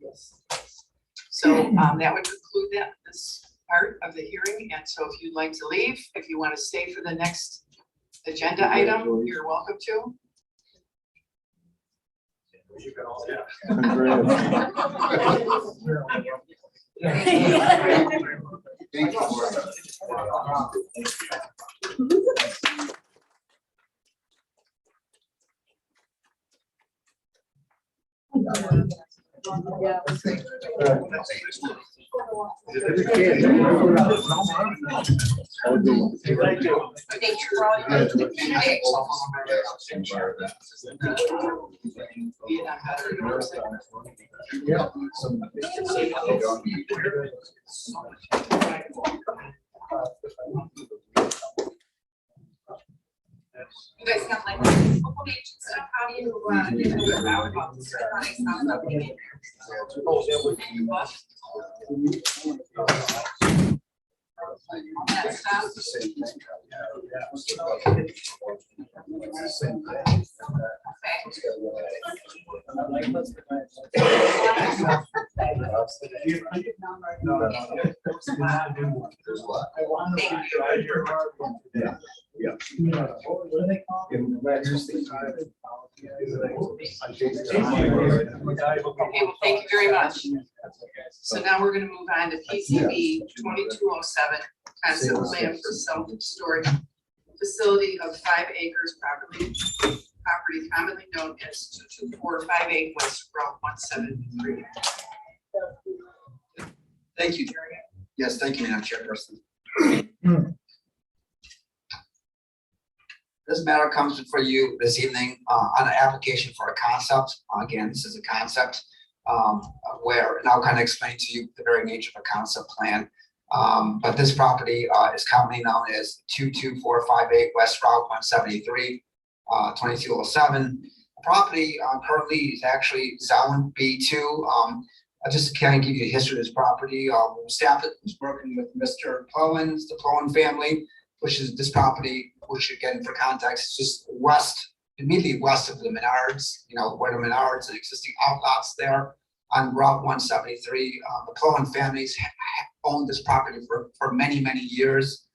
Yes. So that would conclude this part of the hearing, and so if you'd like to leave, if you want to stay for the next agenda item, you're welcome to. Thank you. Thank you for all your. Vietnam veterans. You guys have like local page and stuff, how do you, get it out about this? I thought I saw something in there. That stuff. Okay, well, thank you very much. So now we're gonna move on to PCB 2207, concept plan for self-storage facility of 5 acres property commonly known as 22458 West Route 173. Thank you. Yes, thank you, Madam Chairperson. This matter comes before you this evening on an application for a concept. Again, this is a concept where, and I'll kind of explain to you the very nature of a concept plan. But this property is commonly known as 22458 West Route 173, 2207. The property currently is actually zone B2. Just to kind of give you a history of this property, staff is working with Mr. Plowens, the Plowen family, which is this property, which again, for context, is just west, immediately west of the Menards, where the Menards and existing outlets there on Route 173. The Plowen families owned this property for many, many years.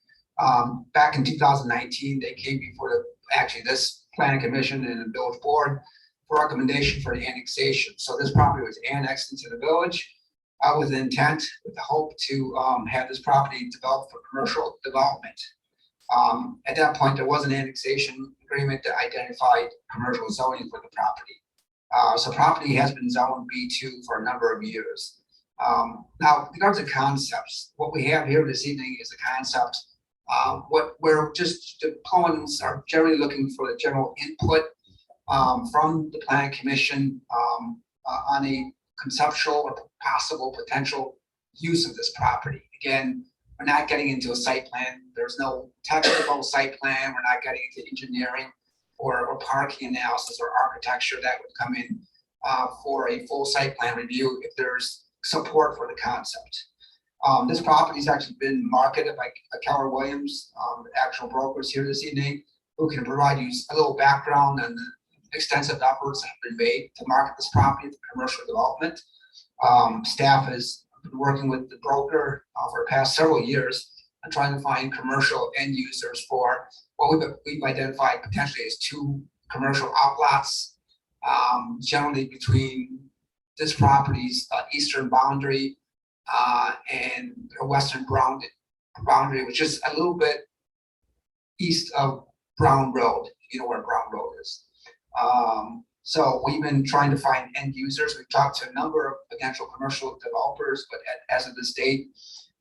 Back in 2019, they came before this planning commission and the village board for recommendation for the annexation. So this property was annexed into the village with the intent, with the hope to have this property developed for commercial development. At that point, there was an annexation agreement that identified commercial zoning for the property. So property has been zoned B2 for a number of years. Now, in regards to concepts, what we have here this evening is a concept. What we're just, the opponents are generally looking for the general input from the planning commission on a conceptual or possible potential use of this property. Again, we're not getting into a site plan. There's no technical site plan. We're not getting into engineering or parking analysis or architecture that would come in for a full site plan review if there's support for the concept. This property has actually been marketed by Keller Williams, actual brokers here this evening, who can provide you a little background on the extensive efforts that have been made to market this property for commercial development. Staff has been working with the broker for the past several years and trying to find commercial end users for what we've identified potentially as 2 commercial outlets, generally between this property's eastern boundary and a western boundary, which is a little bit east of Brown Road. You know where Brown Road is. So we've been trying to find end users. We've talked to a number of potential commercial developers, but as of this date,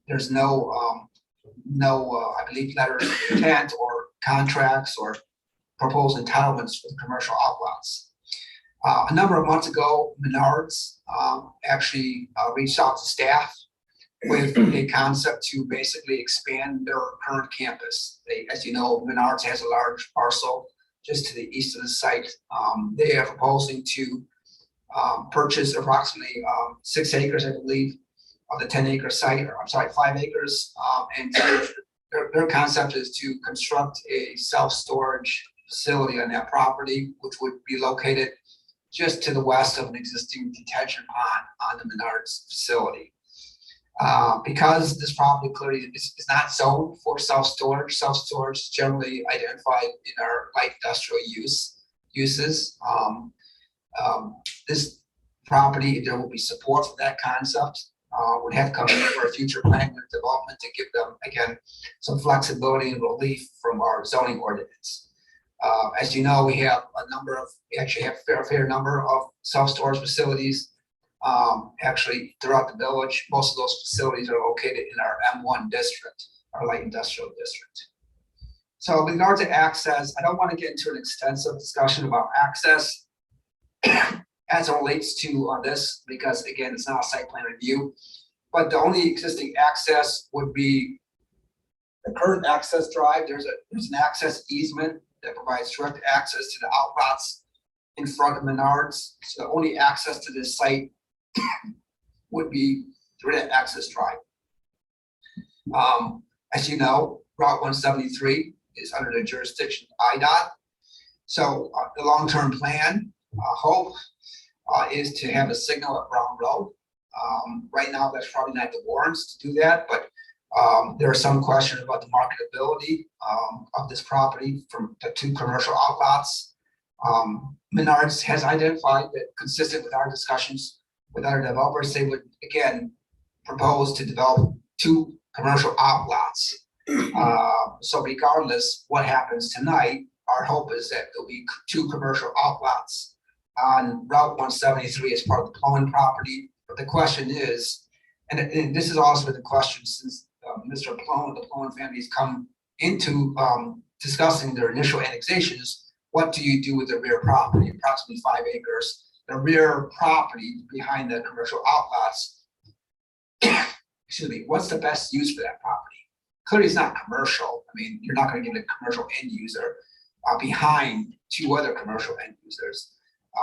there's no, I believe, letters of intent or contracts or proposed entitlements for the commercial outlets. A number of months ago, Menards actually reached out to staff with a concept to basically expand their current campus. As you know, Menards has a large parcel just to the east of the site. They are proposing to purchase approximately 6 acres, I believe, of the 10-acre site, or I'm sorry, 5 acres. And their concept is to construct a self-storage facility on that property, which would be located just to the west of an existing detention pond on the Menards facility. Because this property clearly is not zoned for self-storage is generally identified in our light industrial uses. This property, there will be support for that concept, would have to come for a future plan and development to give them, again, some flexibility and relief from our zoning ordinance. As you know, we actually have a fair number of self-storage facilities. Actually, throughout the village, most of those facilities are located in our M1 district, our light industrial district. So with regard to access, I don't want to get into an extensive discussion about access as it relates to this, because again, it's not a site plan review. But the only existing access would be the current access drive. There's an access easement that provides direct access to the outlots in front of Menards. So the only access to this site would be through that access drive. As you know, Route 173 is under the jurisdiction of IDOT. So the long-term plan, hope, is to have a signal at Brown Road. Right now, that's probably not the warrants to do that, but there are some questions about the marketability of this property from the two commercial outlots. Menards has identified that, consistent with our discussions with other developers, they would again propose to develop two commercial outlots. So regardless what happens tonight, our hope is that there'll be two commercial outlots on Route 173 as part of the Cohen property. But the question is, and this is also the question since Mr. Plone, the Plone family has come into discussing their initial annexations, what do you do with the rear property, approximately 5 acres? The rear property behind the commercial outlots, excuse me, what's the best use for that property? Clearly it's not commercial. I mean, you're not going to get a commercial end user behind two other commercial end users,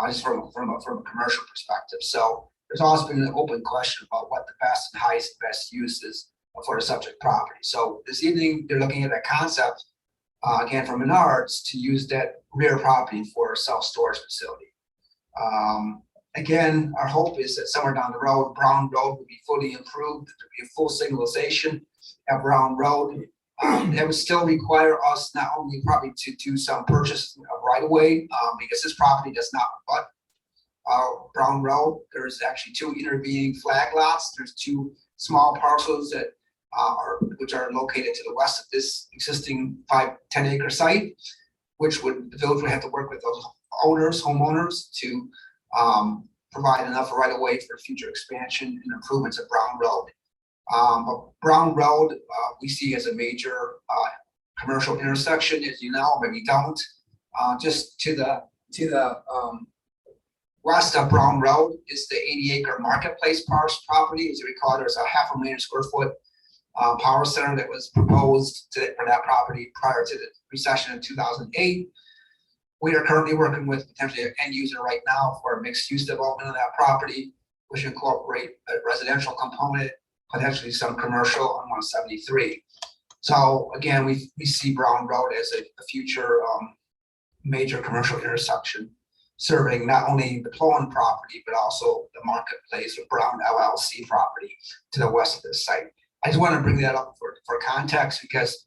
just from a commercial perspective. So there's also been an open question about what the best and highest and best use is for the subject property. So this evening, they're looking at a concept, again, from Menards to use that rear property for a self-storage facility. Again, our hope is that somewhere down the road, Brown Road will be fully improved. There'll be a full signalization at Brown Road. That would still require us not only probably to do some purchase of right of way, because this property does not abut Brown Road. There's actually two intervening flag lots. There's two small parcels that which are located to the west of this existing 10 acre site, which the village would have to work with those homeowners to provide enough right of way for future expansion and improvements of Brown Road. But Brown Road, we see as a major commercial intersection, as you know, maybe don't. Just to the west of Brown Road is the 80 acre marketplace property. As you recall, there's a 500,000 square foot power center that was proposed for that property prior to the recession in 2008. We are currently working with potentially an end user right now for a mixed use development of that property, which incorporate a residential component, potentially some commercial on 173. So again, we see Brown Road as a future major commercial intersection, serving not only the Plowen property, but also the marketplace or Brown LLC property to the west of this site. I just want to bring that up for context because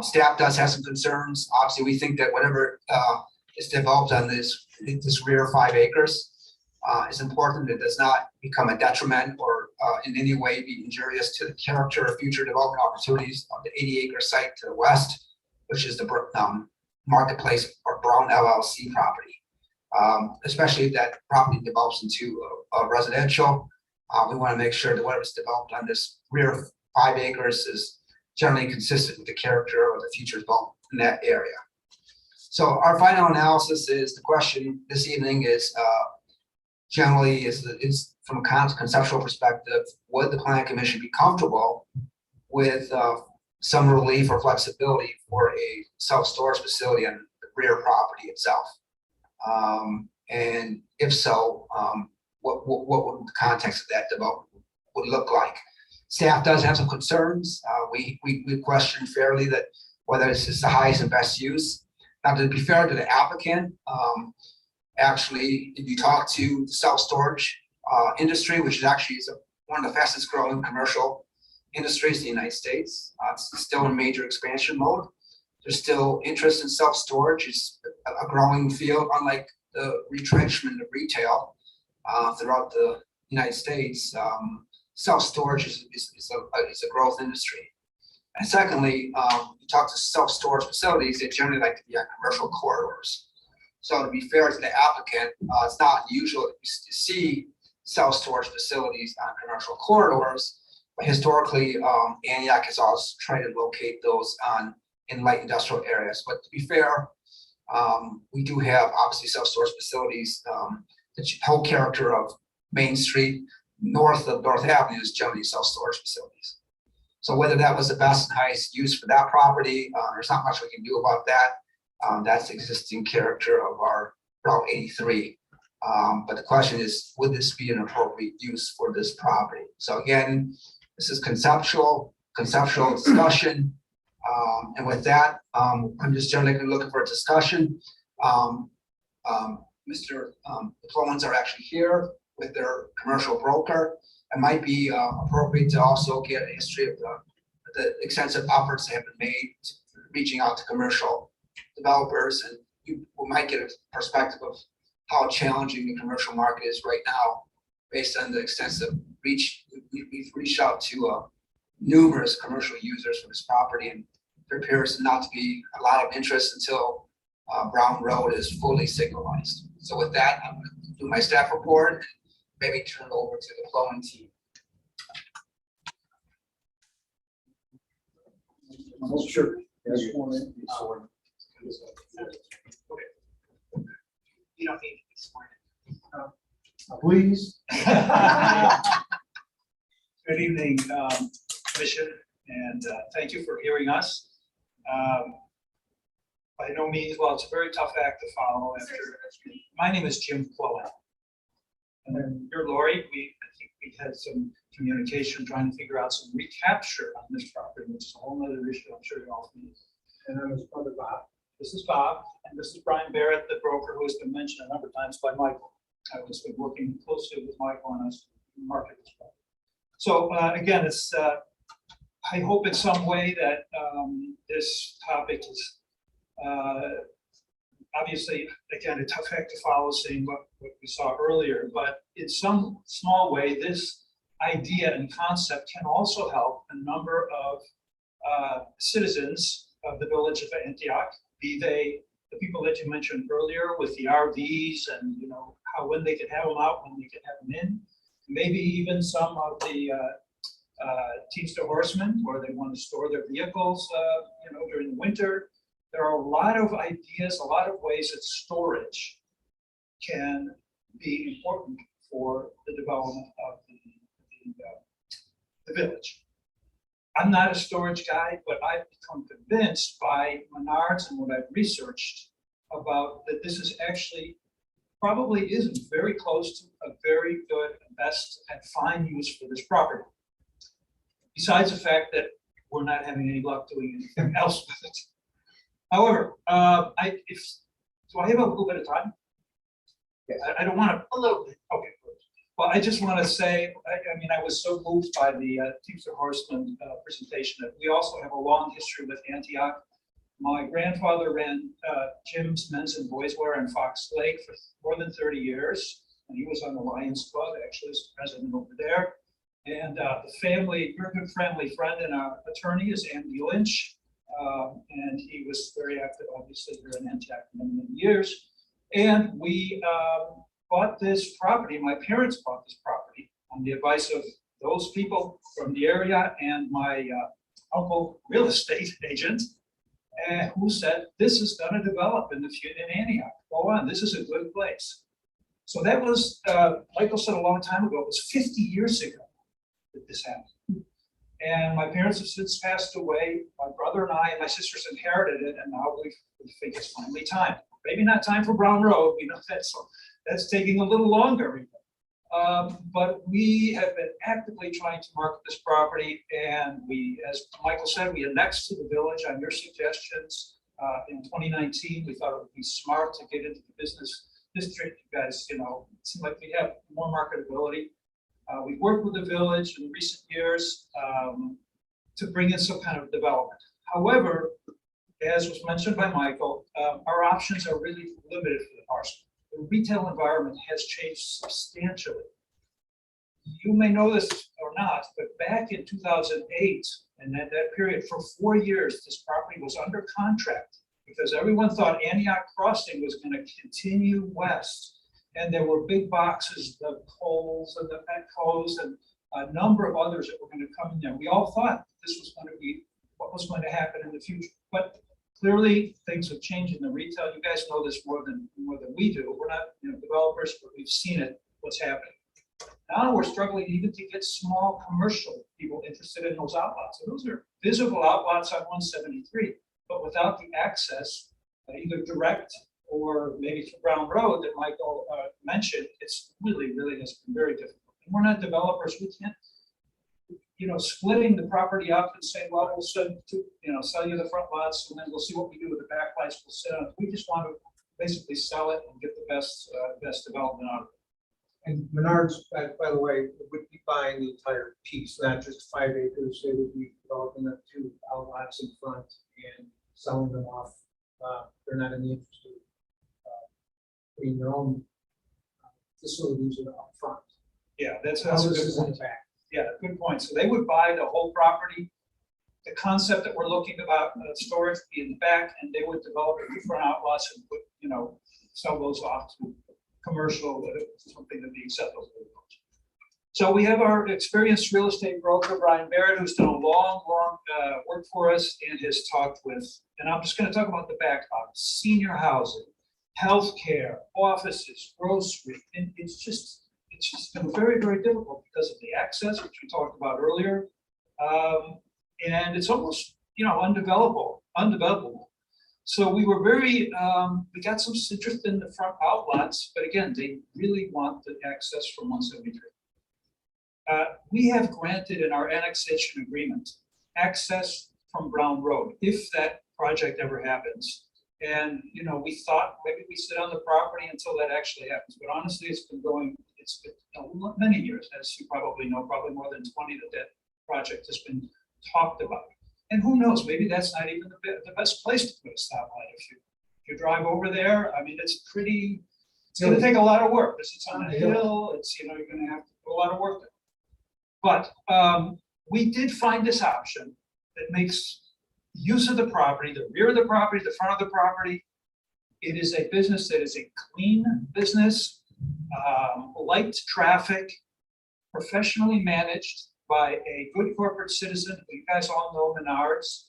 staff does have some concerns. Obviously, we think that whatever is developed on this rear 5 acres is important. It does not become a detriment or in any way be injurious to the character or future development opportunities of the 80 acre site to the west, which is the marketplace or Brown LLC property. Especially if that property develops into a residential. We want to make sure that whatever's developed on this rear 5 acres is generally consistent with the character of the future development in that area. So our final analysis is the question this evening is generally is from a conceptual perspective, would the planning commission be comfortable with some relief or flexibility for a self-storage facility on the rear property itself? And if so, what would the context of that development would look like? Staff does have some concerns. We question fairly that whether this is the highest and best use. Now, to be fair to the applicant, actually, if you talk to the self-storage industry, which is actually one of the fastest growing commercial industries in the United States. It's still in major expansion mode. There's still interest in self-storage. It's a growing field, unlike the retrenchment of retail throughout the United States. Self-storage is a growth industry. And secondly, you talk to self-storage facilities, they generally like to be on commercial corridors. So to be fair to the applicant, it's not unusual to see self-storage facilities on commercial corridors. But historically, Antioch has always tried to locate those in light industrial areas. But to be fair, we do have obviously self-storage facilities. The whole character of Main Street, north of North Avenue, is generally self-storage facilities. So whether that was the best and highest use for that property, there's not much we can do about that. That's the existing character of our Route 83. But the question is, would this be an appropriate use for this property? So again, this is conceptual discussion. And with that, I'm just generally looking for a discussion. Mr. Plowmans are actually here with their commercial broker. It might be appropriate to also get a history of the extensive efforts that have been made to reaching out to commercial developers, and we might get a perspective of how challenging the commercial market is right now based on the extensive reach. We've reached out to numerous commercial users for this property, and there appears not to be a lot of interest until Brown Road is fully signalized. So with that, I'm going to do my staff report and maybe turn it over to the Plowman team. Sure. Yes, one in, one. You don't need to be sworn in. Please. Good evening, Commission, and thank you for hearing us. By no means, well, it's a very tough act to follow. My name is Jim Clowen. And then you're Lori. I think we had some communication trying to figure out some recapture on this property, which is a whole nother issue I'm sure you all need. And then there's brother Bob. This is Bob, and this is Brian Barrett, the broker who has been mentioned a number of times by Michael. I was working closely with Michael on us market this property. So again, it's I hope in some way that this topic is obviously, again, a tough act to follow, seeing what we saw earlier, but in some small way, this idea and concept can also help a number of citizens of the village of Antioch, be they the people that you mentioned earlier with the RVs and, you know, how when they could have them out, when they could have them in, maybe even some of the Teamster horsemen where they want to store their vehicles, you know, during the winter. There are a lot of ideas, a lot of ways that storage can be important for the development of the village. I'm not a storage guy, but I've become convinced by Menards and what I've researched about that this is actually probably is very close to a very good, best, and fine use for this property. Besides the fact that we're not having any luck doing anything else with it. However, do I have a little bit of time? Yes. I don't want to. A little bit. Okay. Well, I just want to say, I mean, I was so moved by the Teamster Horseman presentation that we also have a long history with Antioch. My grandfather ran Jim's Men's and Boys Wear in Fox Lake for more than 30 years. And he was on the Lions Club, actually, as president over there. And the family, your good family friend and attorney is Andy Lynch. And he was very active, obviously, here in Antioch for many, many years. And we bought this property. My parents bought this property on the advice of those people from the area and my uncle, real estate agent, who said, this is going to develop in the future in Antioch. Go on, this is a good place. So that was, Michael said a long time ago, it was 50 years ago that this happened. And my parents have since passed away. My brother and I and my sisters inherited it, and now we think it's finally time. Maybe not time for Brown Road, we know that, so that's taking a little longer. But we have been actively trying to market this property, and we, as Michael said, we annexed to the village on your suggestions. In 2019, we thought it would be smart to get into the business district. You guys, you know, it seemed like we have more marketability. We've worked with the village in recent years to bring in some kind of development. However, as was mentioned by Michael, our options are really limited for the parcel. The retail environment has changed substantially. You may know this or not, but back in 2008, and that period, for 4 years, this property was under contract because everyone thought Antioch Crossing was going to continue west. And there were big boxes, the Kohl's and the Petco's and a number of others that were going to come in there. We all thought this was going to be what was going to happen in the future. But clearly, things have changed in the retail. You guys know this more than we do. We're not, developers, but we've seen it, what's happening. Now we're struggling even to get small commercial people interested in those outlots. And those are visible outlots on 173, but without the access, either direct or maybe through Brown Road that Michael mentioned, it's really has been very difficult. And we're not developers. We can't, splitting the property up and saying, well, we'll sell you the front lots and then we'll see what we do with the back lots. We'll sit on it. We just want to basically sell it and get the best development out of it. And Menards, by the way, would be buying the entire piece, not just 5 acres. They would be developing the 2 outlots in front and selling them off. They're not in the interest of putting their own facilities up front. Yeah, that's a Houses good is in point. the back. Yeah, good point. So they would buy the whole property. The concept that we're looking about, storage would be in the back, and they would develop it in front outlots and put, sell those off to commercial, something that be acceptable. So we have our experienced real estate broker, Brian Barrett, who's done a long work for us and has talked with, and I'm just going to talk about the back office, senior housing, healthcare, offices, grocery, and it's just been very difficult because of the access, which we talked about earlier, and it's almost undevelopable. So we were we got some interest in the front outlots, but again, they really want the access from 173. We have granted in our annexation agreement access from Brown Road if that project ever happens. And we thought maybe we sit on the property until that actually happens, but honestly, it's been many years, as you probably know, probably more than 20 that project has been talked about. And who knows, maybe that's not even the best place to put a stoplight. If you drive over there, I mean, it's going to take a lot of work. Because it's on a hill, you're going to have to do a lot of work there. But we did find this option that makes use of the property, the rear of the property, the front of the property. It is a business that is a clean business, light traffic, professionally managed by a good corporate citizen, who you guys all know, Menards,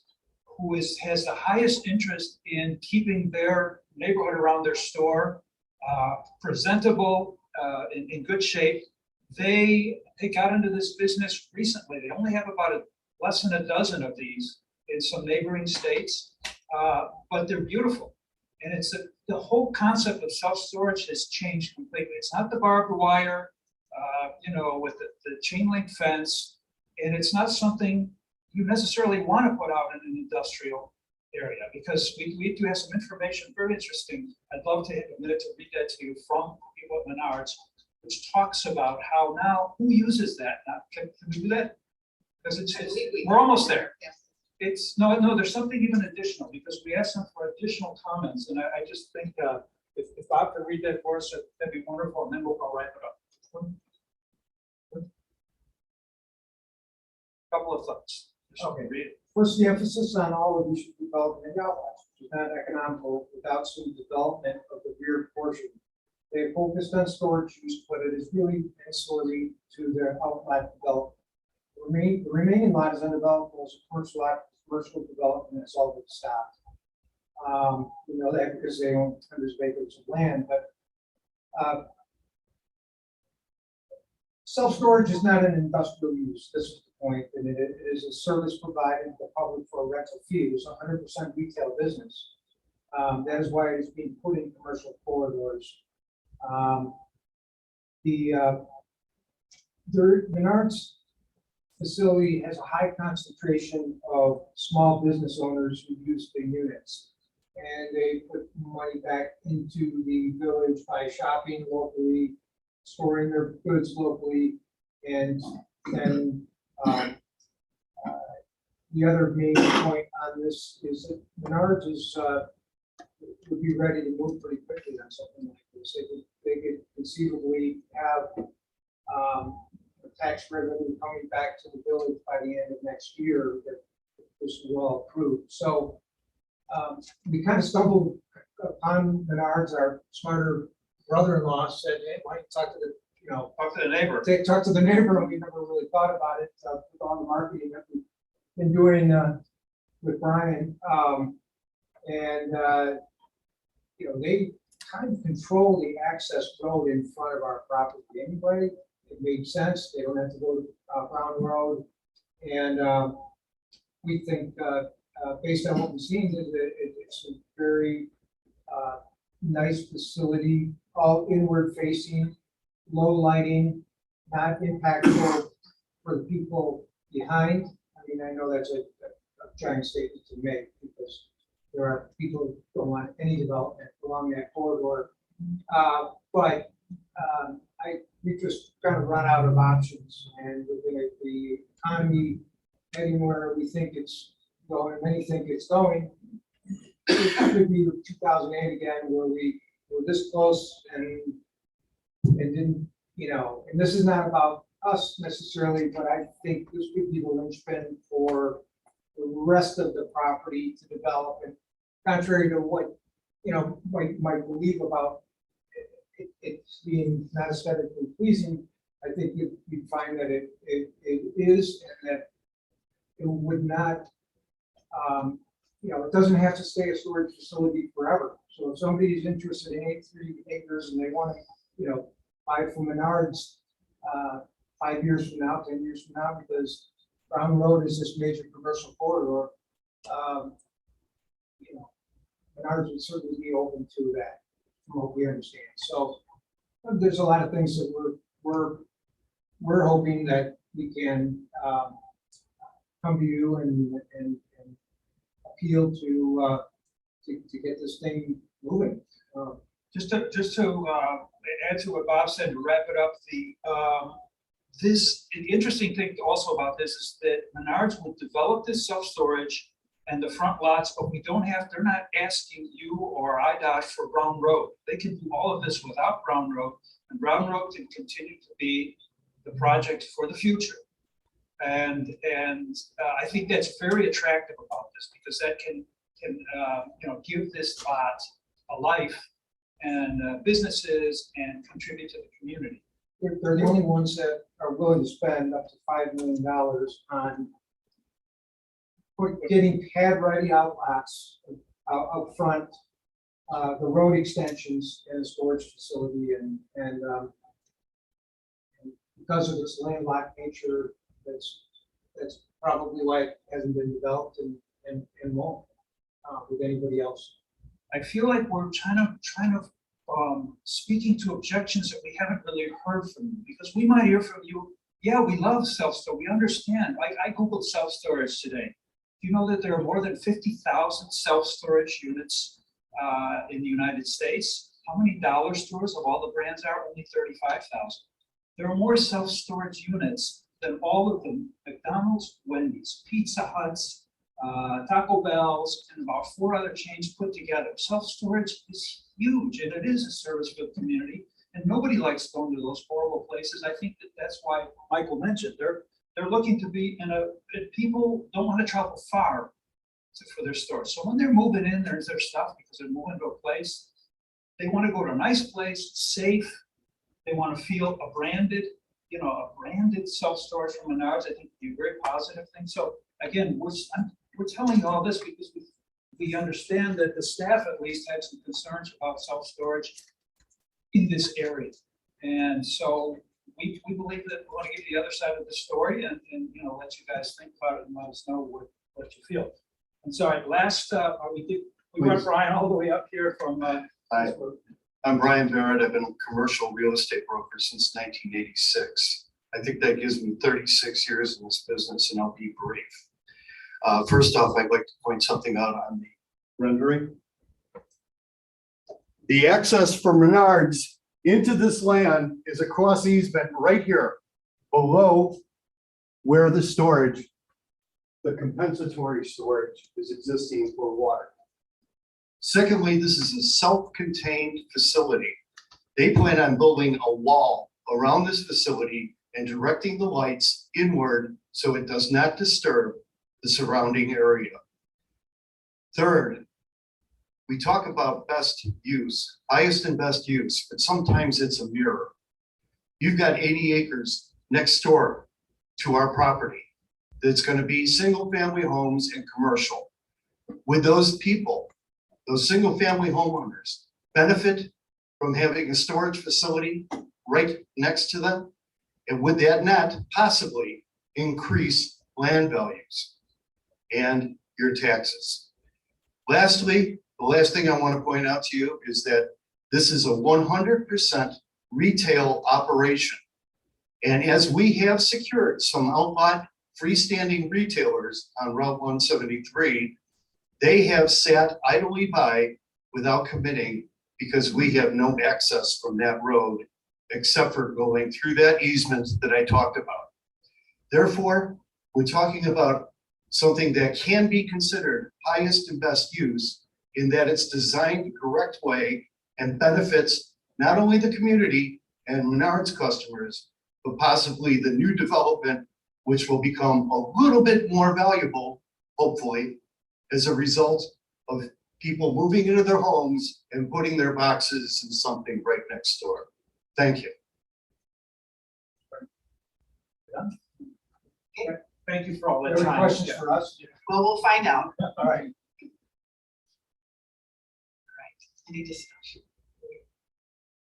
who has the highest interest in keeping their neighborhood around their store presentable, in good shape. They got into this business recently. They only have about less than a dozen of these in some neighboring states, but they're beautiful. And it's the whole concept of self-storage has changed completely. It's not the barbed wire, with the chain link fence, and it's not something you necessarily want to put out in an industrial area, because we do have some information, very interesting. I'd love to have a minute to read that to you from people at Menards, which talks about how now, who uses that? Now, can we do that? Because we're almost there. Yes. It's no, there's something even additional, because we asked them for additional comments, and I just think if Bob could read that for us, that'd be wonderful, and then we'll wrap it up. Couple of thoughts. Okay. Read it. First, the emphasis on all of these should be developed in outlets, which is not economical without some development of the rear portion. They have focused on storage use, but it is really ancillary to their outlet development. The remaining lot is undeveloped as a commercial development has already stopped. You know that because they own hundreds of acres of land, but self-storage is not an industrial use. This is the point, and it is a service provided to the public for a rental fee. It's 100% retail business. That is why it's being put in commercial corridors. The Menards facility has a high concentration of small business owners who use the units, and they put money back into the village by shopping locally, storing their goods locally, And then, the other main point on this is that Menards is, would be ready to move pretty quickly on something like this. They could conceivably have, tax revenue coming back to the village by the end of next year if this is all approved. So, we kind of stumbled upon Menards. Our smarter brother-in-law said, hey, why don't you talk to the, Talk to the neighbor. talk to the neighbor, and we never really thought about it, with all the marketing that we've been doing, with Brian. They kind of control the access road in front of our property anyway. It made sense. They don't have to go to Brown Road. And we think, based on what we've seen, that it's a very nice facility, all inward facing, low lighting, not impactful for the people behind. I mean, I know that's a giant statement to make because there are people who don't want any development along that corridor. We just kind of run out of options, and with the economy heading where we think it's going, many think it's going, it could be 2008 again, where we were this close and didn't, and this is not about us necessarily, but I think this could be the linchpin for the rest of the property to develop. And contrary to what, might believe about it's being not aesthetically pleasing, I think you'd find that it is, and that it would not, it doesn't have to stay a storage facility forever. So if somebody's interested in 3 acres and they want to, buy from Menards 5 years from now, 10 years from now, because Brown Road is this major commercial corridor, Menards would certainly be open to that, from what we understand. So there's a lot of things that we're hoping that we can come to you and appeal to get this thing moving. Just to add to what Bob said, to wrap it up, the interesting thing also about this is that Menards will develop this self-storage and the front lots, but they're not asking you or IDOT for Brown Road. They can do all of this without Brown Road, and Brown Road can continue to be the project for the future. And I think that's very attractive about this, because that can give this lot a life and businesses and contribute to the community. They're the only ones that are willing to spend up to $5 million on getting pad-ready outlots out front, the road extensions and the storage facility, and because of its landlocked nature, that's probably why it hasn't been developed and won't with anybody else. I feel like we're kind of speaking to objections that we haven't really heard from you, because we might hear from you, yeah, we love self-storage, we understand. I Googled self-storage today. Do you know that there are more than 50,000 self-storage units in the United States? How many dollar stores of all the brands are? Only 35,000. There are more self-storage units than all of them: McDonald's, Wendy's, Pizza Huts, Taco Bell's, and about 4 other chains put together. Self-storage is huge, and it is a service for the community, and nobody likes going to those horrible places. I think that's why Michael mentioned they're looking to be people don't want to travel far for their stores. So when they're moving in, there's their stuff because they're moving to a place. They want to go to a nice place, safe. They want to feel a branded self-storage from Menards. I think would be a very positive thing. So again, we're telling you all this because we understand that the staff at least had some concerns about self-storage in this area. And so we believe that we want to give you the other side of the story and let you guys think about it and let us know what you feel. And so we brought Brian all the way up here from Hi, I'm Brian Barrett. I've been a commercial real estate broker since 1986. I think that gives me 36 years in this business, and I'll be brief. First off, I'd like to point something out on the rendering. The access for Menards into this land is across easement right here. below where the storage, the compensatory storage is existing for water. Secondly, this is a self-contained facility. They plan on building a wall around this facility and directing the lights inward so it does not disturb the surrounding area. Third, we talk about best use, highest and best use, but sometimes it's a mirror. You've got 80 acres next door to our property that's going to be single-family homes and commercial. Would those people, those single-family homeowners, benefit from having a storage facility right next to them? And would that not possibly increase land values and your taxes? Lastly, the last thing I want to point out to you is that this is a 100% retail operation. And as we have secured some outlot freestanding retailers on Route 173, they have sat idly by without committing because we have no access from that road except for going through that easement that I talked about. Therefore, we're talking about something that can be considered highest and best use in that it's designed the correct way and benefits not only the community and Menards customers, but possibly the new development, which will become a little bit more valuable, hopefully, as a result of people moving into their homes and putting their boxes in something right next door. Thank you. Thank you for all that Any time. questions for us? Well, we'll find out. All right. Any discussion?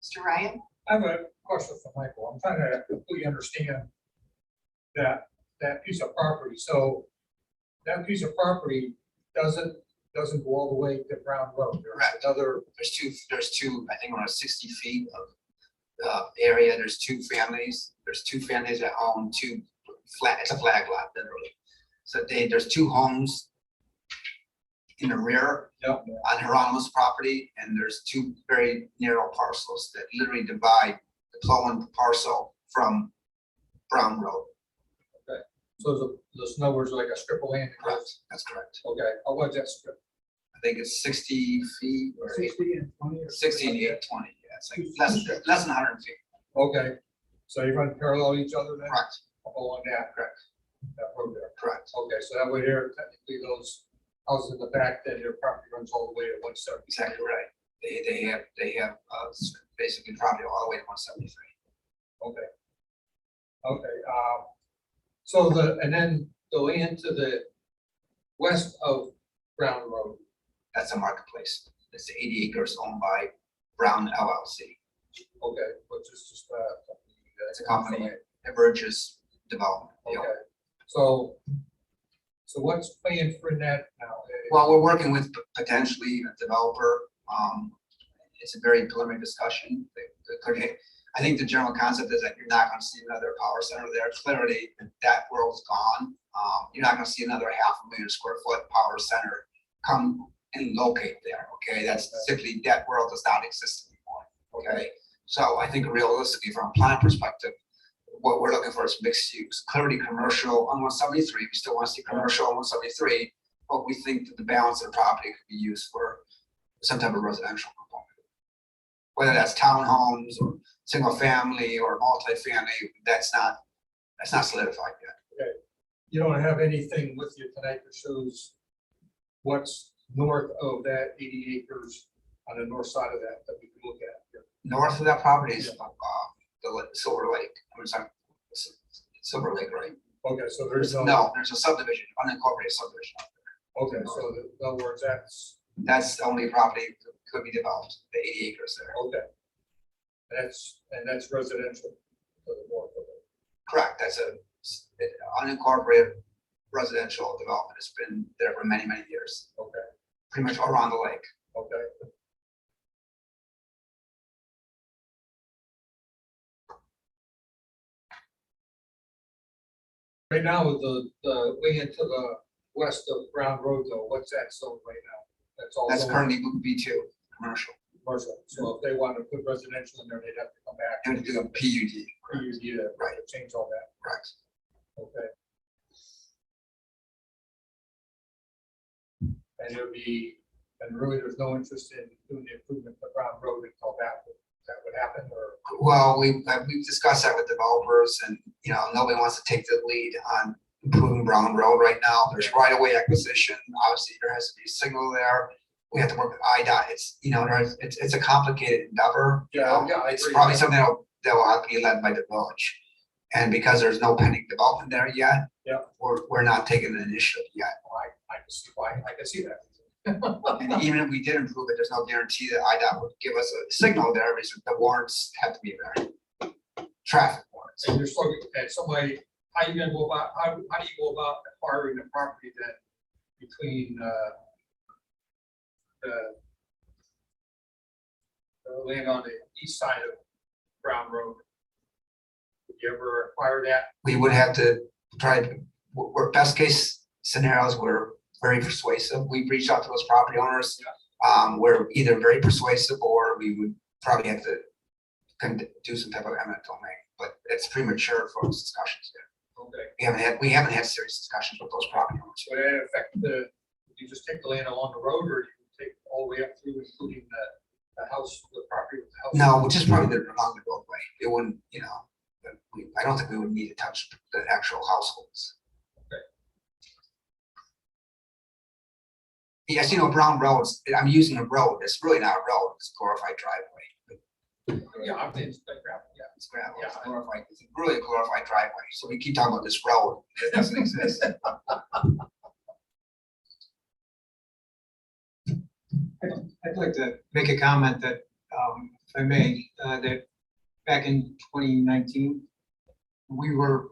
Mr. Ryan? I have a question for Michael. I'm trying to completely understand that piece of property. So that piece of property doesn't go all the way to Brown Road. There's Correct. another, There's two, I think around 60 feet of area. There's two families that own two it's a flag lot, literally. So there's two homes in the rear Yep. on Hieronymus property, and there's two very narrow parcels that literally divide the Clowen parcel from Brown Road. so there's in other words, like a strip of land. Correct, that's correct. Okay, how was that strip? I think it's 60 feet or 60 and 20 or 60 and 820, yeah, it's like less than 100 feet. Okay, so you're going to parallel each other then? Correct, Along that, correct, that road there. correct. Okay, so that way there, technically those houses in the back, then their property runs all the way to 170. Exactly right. They have basically property all the way to 173. Okay. Okay, and then the land to the west of Brown Road. That's a marketplace. It's 80 acres owned by Brown LLC. Okay, which is just, It's a company, Everges Development. Okay, so what's planned for that now? Well, we're working with potentially a developer. It's a very preliminary discussion. I think the general concept is that you're not gonna see another power center there. Clearly, that world's gone. You're not gonna see another 500,000 square foot power center come and locate there, okay? That's simply, that world does not exist anymore, okay? So I think realistically, from a plan perspective, what we're looking for is mixed use, clearly commercial on 173. We still want to see commercial on 173, but we think that the balance of the property could be used for some type of residential component. Whether that's townhomes or single family or multifamily, that's not solidified yet. Okay, you don't have anything with you tonight that shows what's north of that 80 acres on the north side of that we can look at here. North of that property is the Silver Lake. I'm sorry, Silver Lake, right? Okay, so there's There's a subdivision, unincorporated subdivision out there. Okay, so in other words, That's the only property that could be developed, the 80 acres there. okay. That's residential to the north of it. Correct, that's a unincorporated residential development. It's been there for many, many years, Okay, pretty much all around the lake. okay. Right now, the way into the west of Brown Road though, what's that zone right now? That's all. That's zone? currently B2, commercial. commercial. So if they want to put residential in there, they'd have to come back. And do a PUD, PUD to Right. change all that. correct? Okay. And there'd be, and really there's no interest in doing the improvement of Brown Road until that would happen, or? Well, we've discussed that with developers and, you know, nobody wants to take the lead on improving Brown Road right now. There's right of way acquisition. Obviously, there has to be a signal there. We have to work with IDOT. It's, you know, it's a complicated endeavor. you know. Yeah, I It's agree. probably something that will have to be led by the village. And because there's no pending development there yet. Yeah. We're not taking an initiative yet. I can see why, I can see that. And even if we did improve it, there's no guarantee that IDOT would give us a signal there because the warrants have to be there. Traffic warrants. And you're still, and somebody, how you gonna go about, how do you go about acquiring the property that between, the land on the east side of Brown Road? Would you ever acquire that? We would have to try to, we're best case scenarios, we're very persuasive. We've reached out to those property owners. We're either very persuasive or we would probably have to do some type of eminent domain, but it's premature for those discussions yet. Okay, We haven't had serious discussions with those property owners. so that affect you just take the land along the road, or you take all the way up through, including the house, the property with the house? No, which is probably along the roadway. It wouldn't, you know, I don't think we would need to touch the actual households. Okay. Yes, you know, Brown Roads, I'm using a road. It's really not a road, it's a glorified driveway. Yeah, I'm in, yeah. It's gravel, it's Yeah. glorified, it's really a glorified driveway. So we keep talking about this road, it doesn't exist. I'd like to make a comment that, if I may, that back in 2019, we were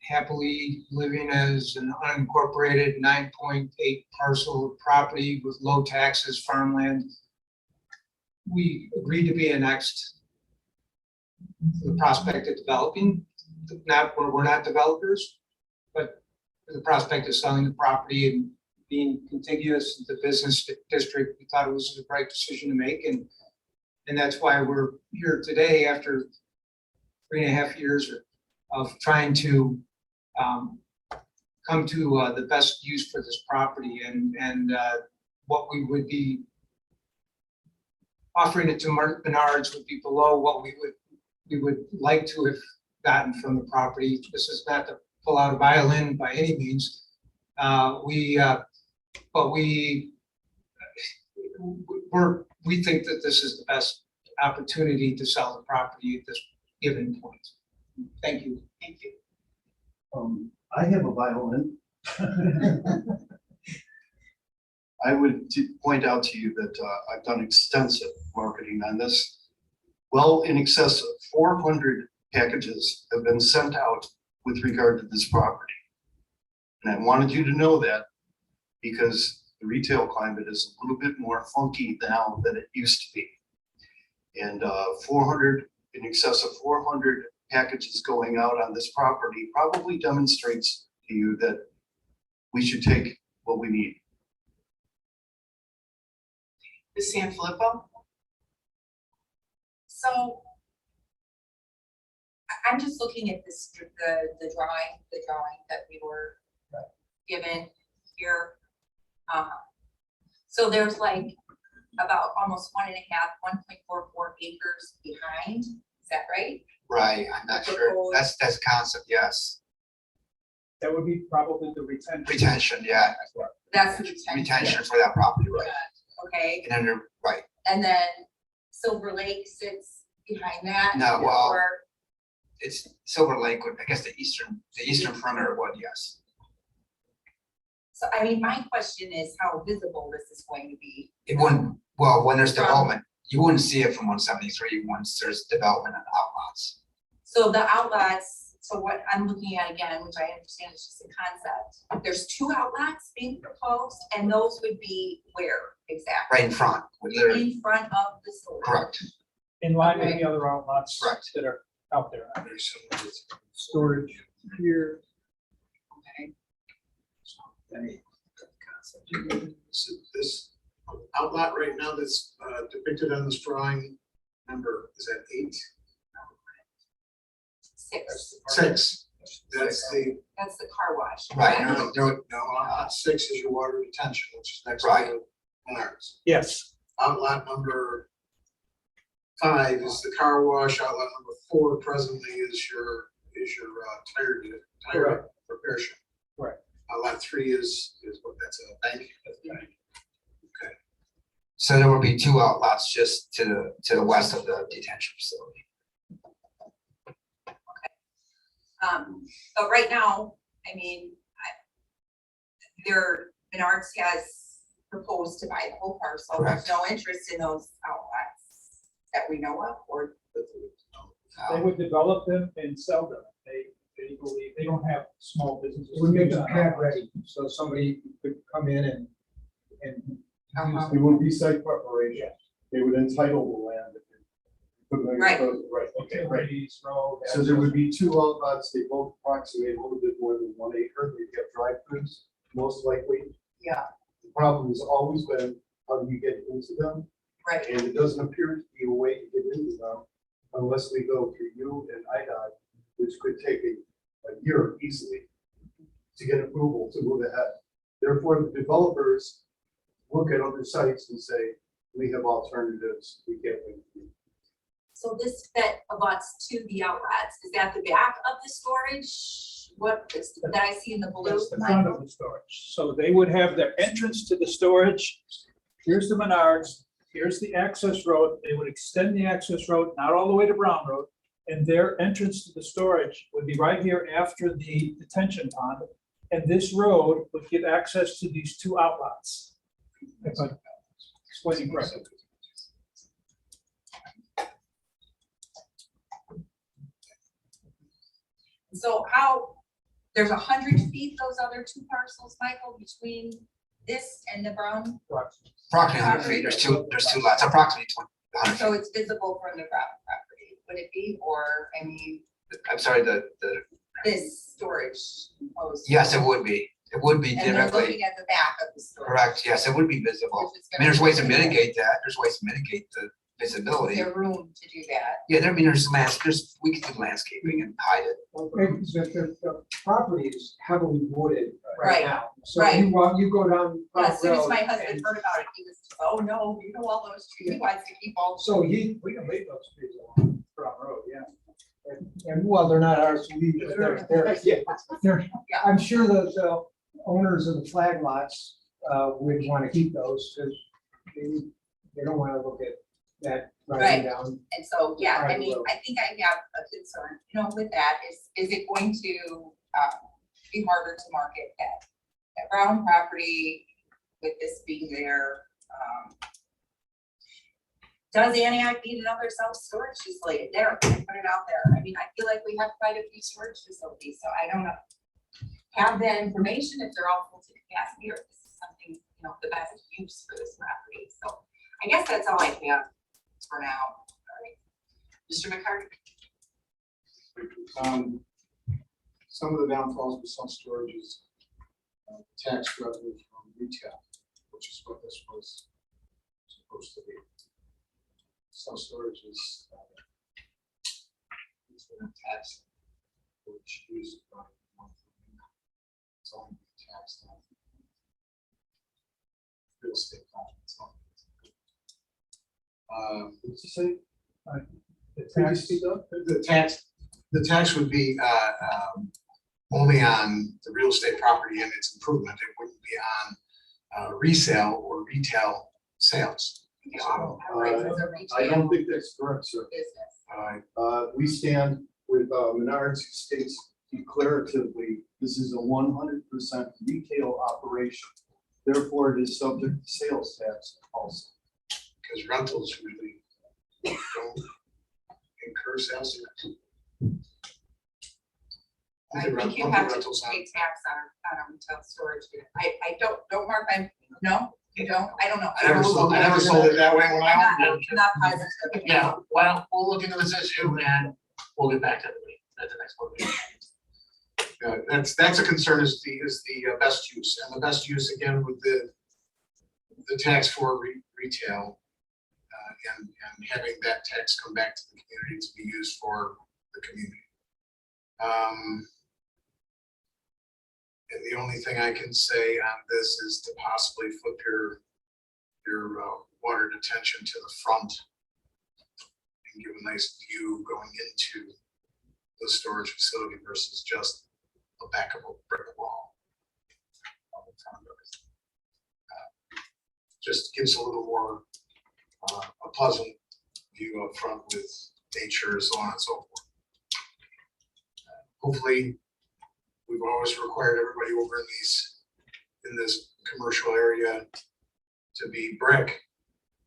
happily living as an unincorporated 9.8 parcel of property with low taxes, farmland. We agreed to be annexed for the prospect of developing, we're not developers, but for the prospect of selling the property and being contiguous to the business district, we thought it was the right decision to make, and that's why we're here today after 3.5 years of trying to come to the best use for this property, and what we would be offering it to Menards would be below what we would like to have gotten from the property. This is not to pull out a violin by any means. But we think that this is the best opportunity to sell the property at this given point. Thank you. Thank you. I have a violin. I would point out to you that I've done extensive marketing on this. Well, in excess of 400 packages have been sent out with regard to this property. And I wanted you to know that because the retail climate is a little bit more funky now than it used to be. And in excess of 400 packages going out on this property probably demonstrates to you that we should take what we need. Ms. Sanfilippo? So I'm just looking at this, the drawing that we were given here. So there's like about almost 1.44 acres behind, is that right? Right, I'm not sure. That's concept, yes. That would be probably the retention. Retention, yeah. That's the retention. Retention for that property, right? Okay, And then, right, and then Silver Lake sits behind that? No, well- or- it's Silver Lake, I guess the eastern perimeter would, yes. So I mean, my question is how visible this is going to be. It wouldn't, well, when there's From- development, you wouldn't see it from 173 once there's development and outlots. So the outlets, so what I'm looking at again, which I understand is just a concept, there's 2 outlets being proposed, and those would be where exactly? Right in front, would literally, In front of the store. correct, In line with Okay. the other outlets Correct. that are out there. Storage here. Okay. So this Outlot right now that's depicted on this drawing, number, is that 8? 6, 6. That's the, that's the car wash. Right, no, 6 is your water detention, which is next Right. to Menards. Yes. Outlot number 5 is the car wash. Outlet number 4 presently is your tire repair shop. Right. Outlet 3 is what, that's a bank. So there will be 2 outlets just to the west of the detention facility. But right now, I mean, Menards has proposed to buy the whole parcel. There's no interest in those outlets that we know of, or They would develop them and sell them. They believe, they don't have small businesses. It would make them pad ready, so somebody could come in and Uh-huh. It would be site preparation. They would entitle the land. Right. Right, okay, right. Utilities, road. So there would be 2 outlets, they both approximate a little bit more than 1 acre, they have drive-throughs, most likely. Yeah. The problem has always been, how do you get into them? Right. And it doesn't appear to be a way to get into them unless we go through you and IDOT, which could take a year easily to get approval to move ahead. Therefore, the developers look at other sites and say, we have alternatives, we can't wait. So this that abuts to the outlets, is that the back of the storage? What is that I see in the blue? That's the front of the storage. So they would have their entrance to the storage. Here's the Menards, here's the access road. They would extend the access road, not all the way to Brown Road. And their entrance to the storage would be right here after the detention pond. And this road would give access to these 2 outlets. If I'm explaining correctly. So how, there's 100 feet, those other 2 parcels, Michael, between this and the Brown? Approximately 100 feet, there's two lots, approximately 100 feet. So it's visible from the Brown property, would it be, or, I mean, I'm sorry, this storage proposed? yes, it would be And they're directly, looking at the back of the storage. correct, yes, it would be visible. Which is I mean, there's ways to gonna be- mitigate that, the Is visibility. there room to do that? Yeah, we could do landscaping and hide it. the property is heavily wooded Right, right now. So right. you go down. Yeah, as soon as Road my husband and- heard about it, he was, oh no, you know, all those trees, he wants to keep all. So We can leave those trees along Brown Road, yeah. and well, they're not ours to leave, but they're, Yeah. I'm sure the owners of the flag lots would want to keep those, because they don't want to look at that Right. riding down. And so, yeah, I Private mean, road. I think I have a concern, you know, with that, is it going to be harder to market that Brown property with this being there? Does Antioch need another self-storage facility? There, put it out there. I mean, I feel like we have quite a few storage facilities, so I don't know. Have that information if they're all full to capacity, or if this is something, you know, the best use for this property. So I guess that's all I have for now. All right. Mr. McCarthy? Some of the downfalls with self-storage is tax revenue from retail, which is what this was supposed to be. Self-storage is it's been a tax, which is it's only taxed on real estate profits. What's it say? The tax would be only on the real estate property and its improvement. It wouldn't be on resale or retail sales. The auto operates as a I retail don't think that's correct, sir. business. We stand with Menards, who states declaratively, this is a 100% retail operation. Therefore, it is subject to sales tax also. Because rentals really don't incur sales tax. I The think you rental have to rentals on- pay tax on a retail storage unit. I don't, Mark, no, you don't, I don't know. I never sold it that way when I I'm owned it. not positive. Yeah, well, we'll look into this issue and we'll get back to it at the next one. That's a concern is the best use, and the best use again with the the tax for retail, and having that tax come back to the community to be used for the community. And the only thing I can say on this is to possibly flip your water detention to the front and give a nice view going into the storage facility versus just a back of a brick wall. Just gives a little more a pleasant view up front with nature, so on and so forth. Hopefully, we've always required everybody over in this commercial area to be brick,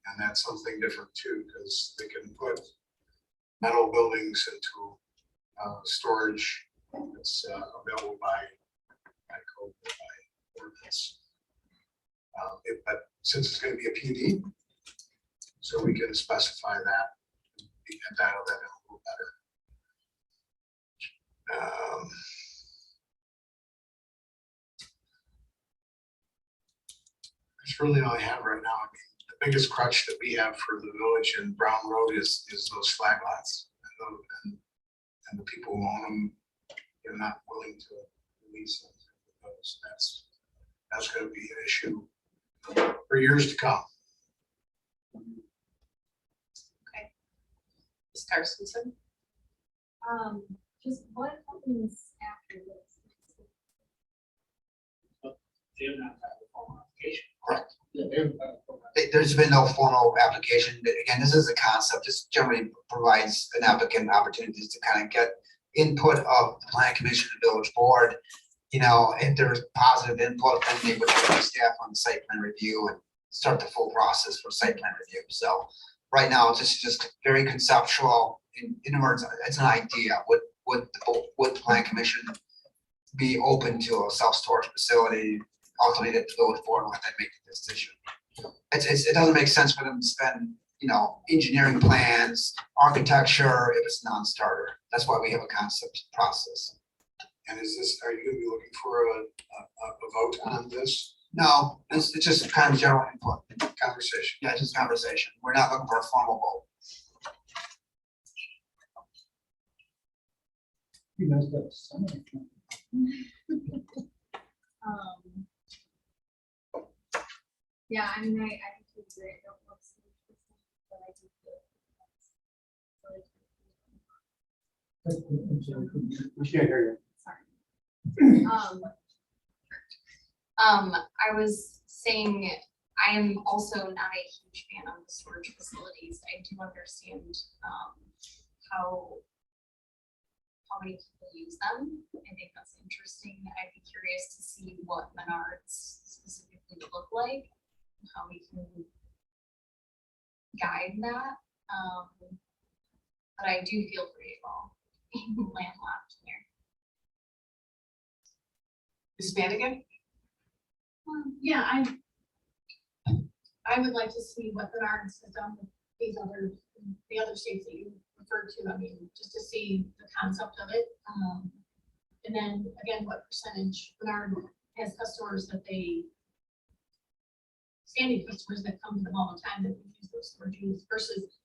and that's something different too, because they can put metal buildings into storage that's available by code, by ordinance. But since it's going to be a PUD, so we can specify that, we can dial that in a little better. That's really all I have right now. I mean, the biggest crutch that we have for the village and Brown Road is those flag lots, and the people who own them, they're not willing to release them. That's going to be an issue for years to come. Ms. Carstensen? Just what happens after this? They have not had a formal application. Correct. Yeah, they haven't done it for that. There's been no formal application. Again, this is a concept, just generally provides an applicant opportunities to kind of get input of the planning commission and village board. You know, if there's positive input, then they would have staff on site plan review and start the full process for site plan review. So right now, it's just very conceptual. In other words, it's an idea. Would the planning commission be open to a self-storage facility? Ultimately, the village board will have to make the decision. It doesn't make sense for them to spend, you know, engineering plans, architecture if it's non-starter. That's why we have a concept process. And are you gonna be looking for a vote on this No, it's just kind of general input. conversation? Yeah, just conversation. We're not looking for a formal vote. Be nice to have somebody. Yeah, I mean, I think it's great. I don't know if it's but I do feel it's We can't hear you. sorry. I was saying, I am also not a huge fan of the storage facilities. I do understand, how many people use them. I think that's interesting. I'd be curious to see what Menards specifically look like, and how we can guide that. But I do feel pretty well landlocked here. Ms. Madigan? Yeah, I would like to see what the Menards has done with the other states that you referred to. I mean, just to see the concept of it. And then again, what percentage Menard has customers that standing customers that come to them all the time that would use those storage units versus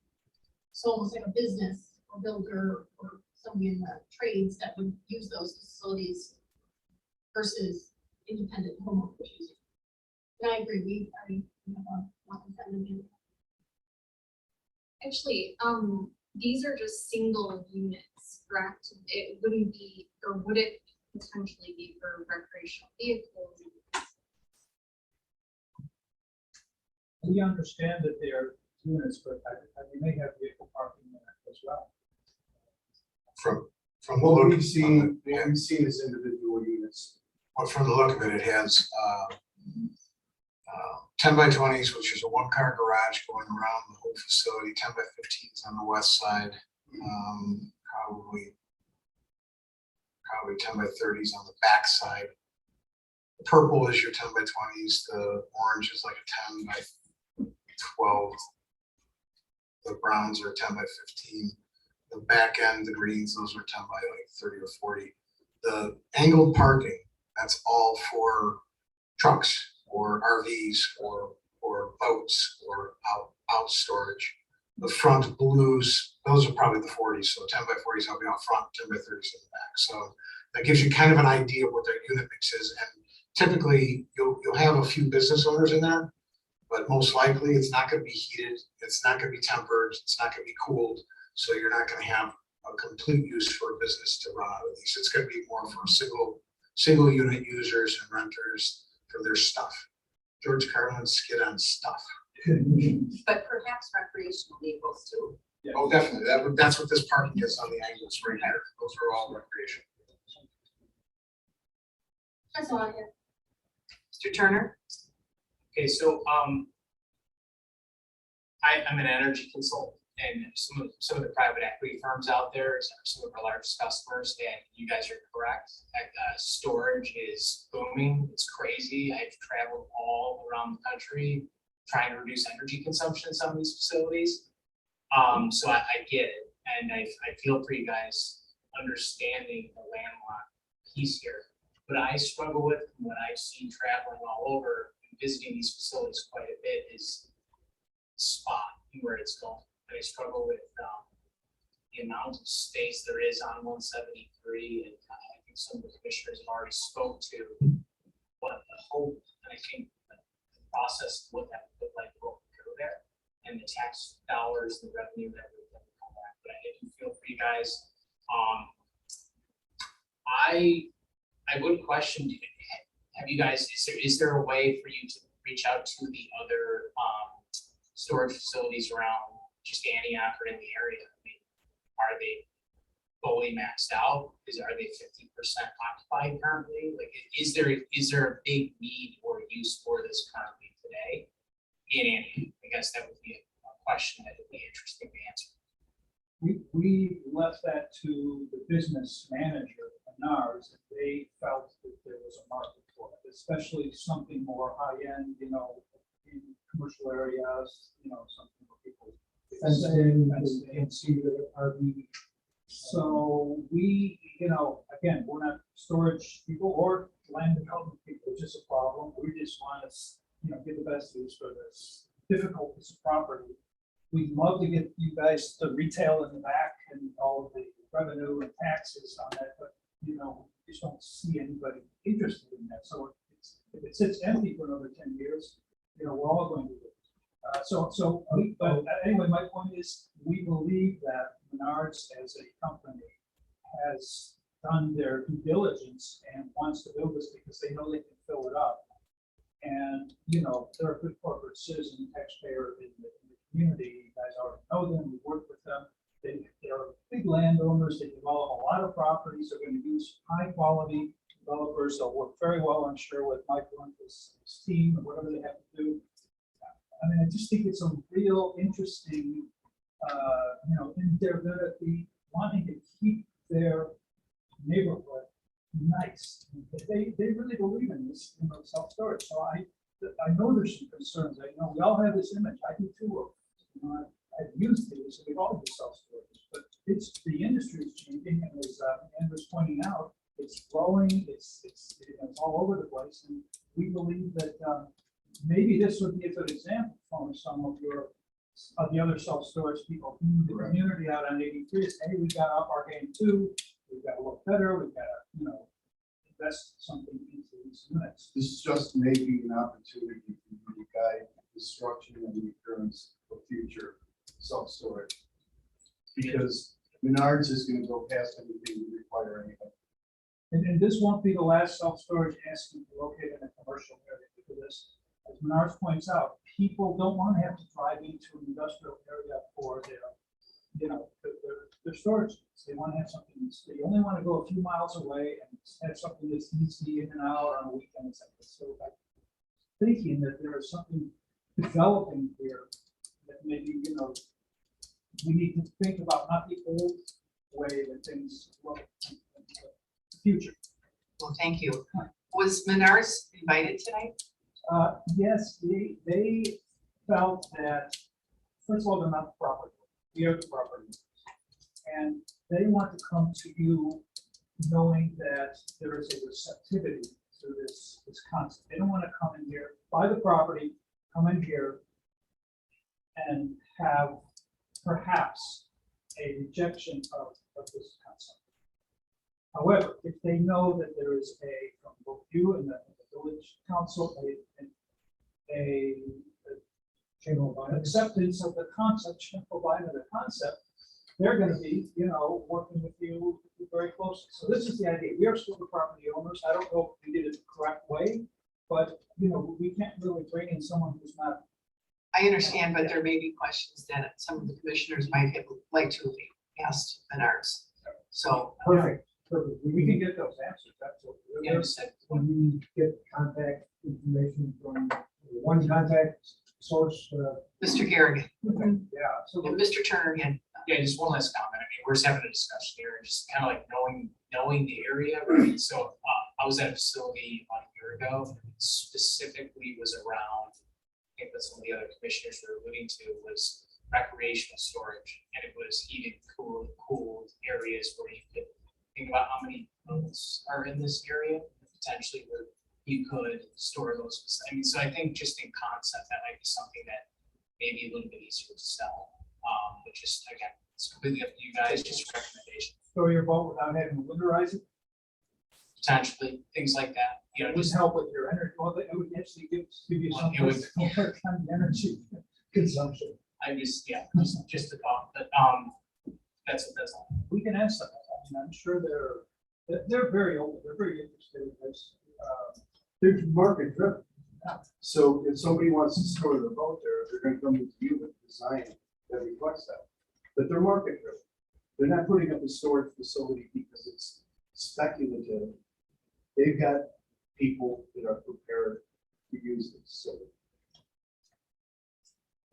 it's almost like a business or builder or somebody in the trades that would use those facilities versus independent homeowners using. And I agree, we already have a independent. Actually, these are just single units, correct? It wouldn't be, or would it potentially be for recreational vehicles? We understand that they are units, but we may have vehicle parking in that as well. From the What look, we've seen is individual units. well, from the look of it, it has 10 by 20s, which is a one-car garage going around the whole facility. 10 by 15s on the west side. Probably 10 by 30s on the back side. The purple is your 10 by 20s. The orange is like a 10 by 12. The browns are 10 by 15. The back end, the greens, those are 10 by like 30 or 40. The angled parking, that's all for trucks or RVs or boats or out storage. The front blues, those are probably the 40s, so 10 by 40s will be out front, 10 by 30s in the back. So that gives you kind of an idea of what their unit mix is. And typically, you'll have a few business owners in there, but most likely it's not going to be heated, it's not going to be tempered, it's not going to be cooled. So you're not going to have a complete use for a business to run out of these. It's going to be more for single unit users and renters for their stuff. George Carlin's skid on stuff. But perhaps recreational vehicles too. Oh, definitely. That's what this parking is on the angles right here. Those are all recreation. That's all I have. Mr. Turner? Okay, so, I'm an energy consultant, and some of the private equity firms out there are some of our largest customers, and you guys are correct. Storage is booming, it's crazy. I've traveled all around the country trying to reduce energy consumption in some of these facilities. So I get it, and I feel for you guys understanding the landlocked piece here. But I struggle with, when I've seen traveling all over and visiting these facilities quite a bit, is spot and where it's going. I struggle with the amount of space there is on 173, and I think some of the commissioners have already spoke to what the hope, and I think the process, what that would look like, what would go there, and the tax dollars, the revenue that would come back. But I do feel for you guys. I would question, have you guys, is there a way for you to reach out to the other storage facilities around just Antioch or in the area? I mean, are they fully maxed out? Are they 50% occupied currently? Like, is there a big need or use for this currently today in Antioch? I guess that would be a question that would be interesting to answer. We left that to the business manager, Menards, and they felt that there was a market for it, especially something more high-end, in commercial areas, something where people. Fenced in, you can see the RV. So we, again, we're not storage people or land development people, which is a problem. We just want to, get the best use for this difficult piece of property. We'd love to get you guys to retail in the back and all of the revenue and taxes on that, but, just don't see anybody interested in that. So if it sits empty for another 10 years, we're all going to do it. But anyway, my point is, we believe that Menards as a company has done their due diligence and wants to build this because they know they can fill it up. And, they're a good corporate citizen, taxpayer in the community. You guys already know them, we work with them. They're big landowners, they develop a lot of properties, they're going to use high quality developers. They'll work very well, I'm sure, with Michael and his team and whatever they have to do. I mean, I just think it's a real interesting, and they're going to be wanting to keep their neighborhood nice. They really believe in this, self-storage. So I know there's some concerns. I know we all have this image. I do too. I've used these, we've all used self-storage, but the industry is changing, and as Ann was pointing out, it's growing, it's all over the place, and we believe that maybe this would be a good example for some of the other self-storage people in the community out on 83. Hey, we got up our game too. We've got to look better. We've got to, invest something into these units. This is just maybe an opportunity for you to guide the structure and the appearance of future self-storage. Because Menards is going to go past anything we require anyway. And this won't be the last self-storage asking to locate in a commercial area, because as Menards points out, people don't want to have to drive into an industrial area for their storage. They want to have something, they only want to go a few miles away and have something that's easy in and out on a weekend. So I'm thinking that there is something developing here that maybe, we need to think about, not the old way that things look in the future. Well, thank you. Was Menards invited tonight? Yes, they felt that, first of all, they're not the property. We are the property. And they want to come to you knowing that there is a receptivity to this concept. They don't want to come in here, buy the property, come in here, and have perhaps a rejection of this concept. However, if they know that there is from both you and the village council, a acceptance of the concept, they're gonna be, working with you very closely. So this is the idea. We are still the property owners. I don't know if we did it the correct way, but, we can't really bring in someone who's not. I understand, but there may be questions that some of the commissioners might have liked to have asked Menards. So. Perfect. We can get those answers, absolutely. Yeah, you said- When we get contact information from one contact source, Mr. Garrigan yeah, so and Mr. Turner again. Yeah, just one last comment. I mean, we're just having a discussion here, and just kind of like knowing the area, right? So I was at a facility about a year ago, and it specifically was around, I think that's some of the other commissioners were alluding to, was recreational storage. And it was heated, cooled areas where you could think about how many boats are in this area, potentially where you could store those. I mean, so I think just in concept, that might be something that may be a little bit easier to sell. But just again, it's completely up to you guys, just a recommendation. store your boat without having to winterize it. Potentially, things like that, It would help with your energy, well, it would actually give you Well, some it would- kind of energy consumption. I just, yeah, just the thought, but, that's all. We can ask them. I mean, I'm sure they're very open, they're very interested in this. They're market driven. So if somebody wants to store their boat there, they're gonna come with you with a design that reflects that. But they're market driven. They're not putting up a storage facility because it's speculative. They've got people that are prepared to use this facility.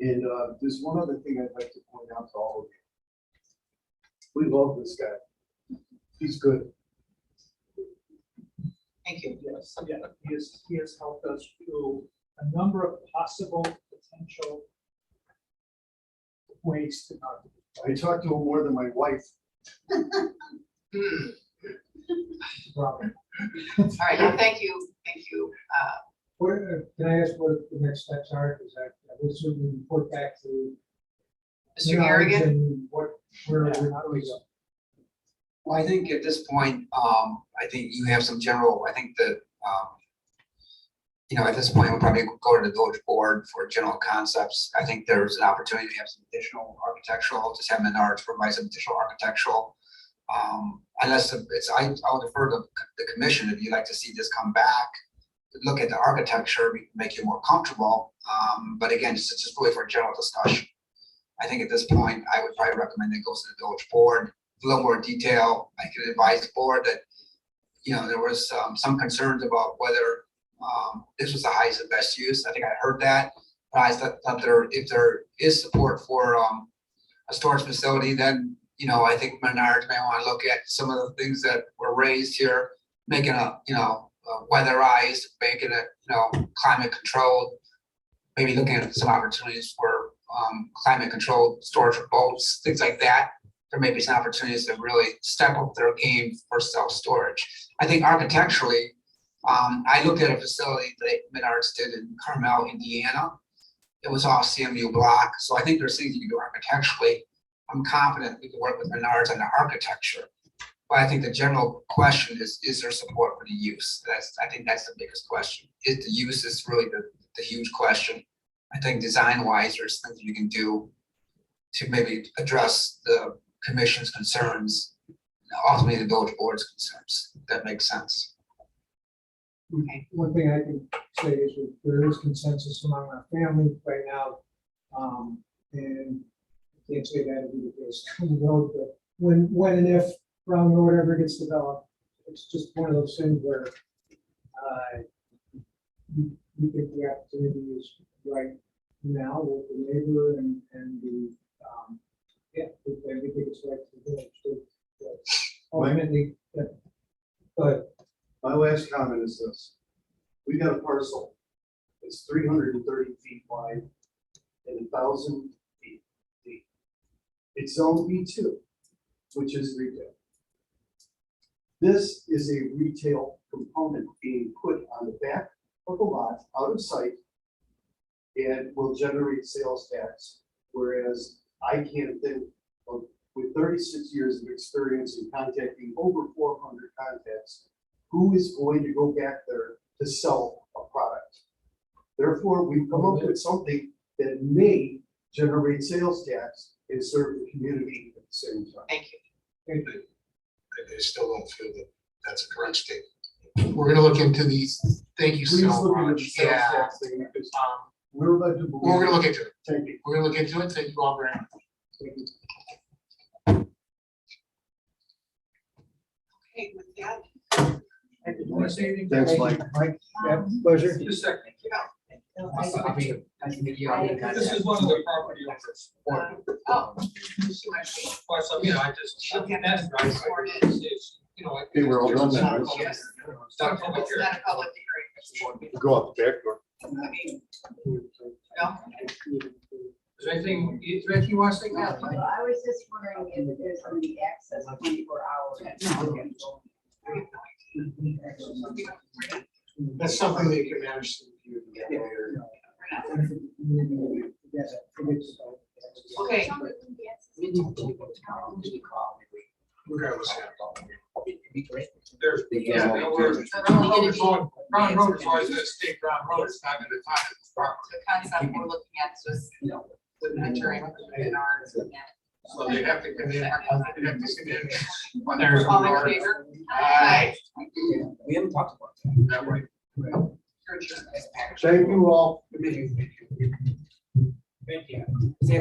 And there's one other thing I'd like to point out to all of you. We love this guy. He's good. Thank you. Yes, yeah, he has helped us through a number of possible potential ways to not. I talked to him more than my wife. Problem. All right, well, thank you. What, can I ask what the next steps are? Because I will certainly report back to. Mr. Garrigan, And where how do we go? Well, I think at this point, I think you have some general, I think that, at this point, we'll probably go to the village board for general concepts. I think there's an opportunity to have some additional architectural, just have Menards provide some additional architectural. Unless I'll defer to the commission if you'd like to see this come back, look at the architecture, make you more comfortable. But again, it's just really for general discussion. I think at this point, I would probably recommend it goes to the village board. A little more detail, I could advise the board that, there was some concerns about whether this was the highest and best use. I think I heard that. But I thought if there is support for a storage facility, then, I think Menards may want to look at some of the things that were raised here, making weatherized, making it, climate controlled, maybe looking at some opportunities for climate controlled storage of boats, things like that. There may be some opportunities to really step up their game for self-storage. I think architecturally, I looked at a facility that Menards did in Carmel, Indiana. It was all CMU block, so I think there's things you can do architecturally. I'm confident we can work with Menards on the architecture. But I think the general question is there support for the use? I think that's the biggest question. Is the use is really the huge question. I think design-wise, there's things you can do to maybe address the commission's concerns, ultimately the village board's concerns. That makes sense. Okay. One thing I can say is that there is consensus among our family right now. And I can't say that will be the case down the road, but when and if Brown Road ever gets developed, it's just one of those things where you think the opportunity is right now with the neighbor and the, I think it's right to the village too. But ultimately, but My last comment is this. We got a parcel. It's 330 feet wide and 1,000 feet deep. It's zone B2, which is retail. This is a retail component being put on the back of the lot, out of sight, and will generate sales tax Whereas I can't think of, with 36 years of experience in contacting over 400 contacts, who is going to go back there to sell a product? Therefore, we've come up with something that may generate sales tax and serve the community at the same time. Thank you. I still don't feel that that's a correct statement. We're gonna look into these. Thank you Please so look into the much. sales Yeah. tax thing because we're led to believe. We're gonna look into it. Thank you. We're gonna look into it. Thank you all very much. Okay, with that. You want to say anything? Thanks, Mike. Mike, yeah, pleasure. Just a second. Yeah. This is one of the property owners. Oh. She might be. Or so, you know, I just. Okay. That's right. It's, you know. Okay, we're all done now, right? Yes. It's not a public It's hearing. not a public hearing. Go out the back door. I mean, no? Is there anything you want to say? Well, I was just wondering if there's gonna be access 24 hours. That's something that you can manage. Okay. Regardless. There's, Yeah. Brown Road is always gonna stay Brown Road, it's not gonna tie to this property. The concept we're looking at is just, entering in our. So they have to come in, they have to come in. There's All one. in favor? Aye. We haven't talked about that. Right. Your turn. Thank you all. Thank you.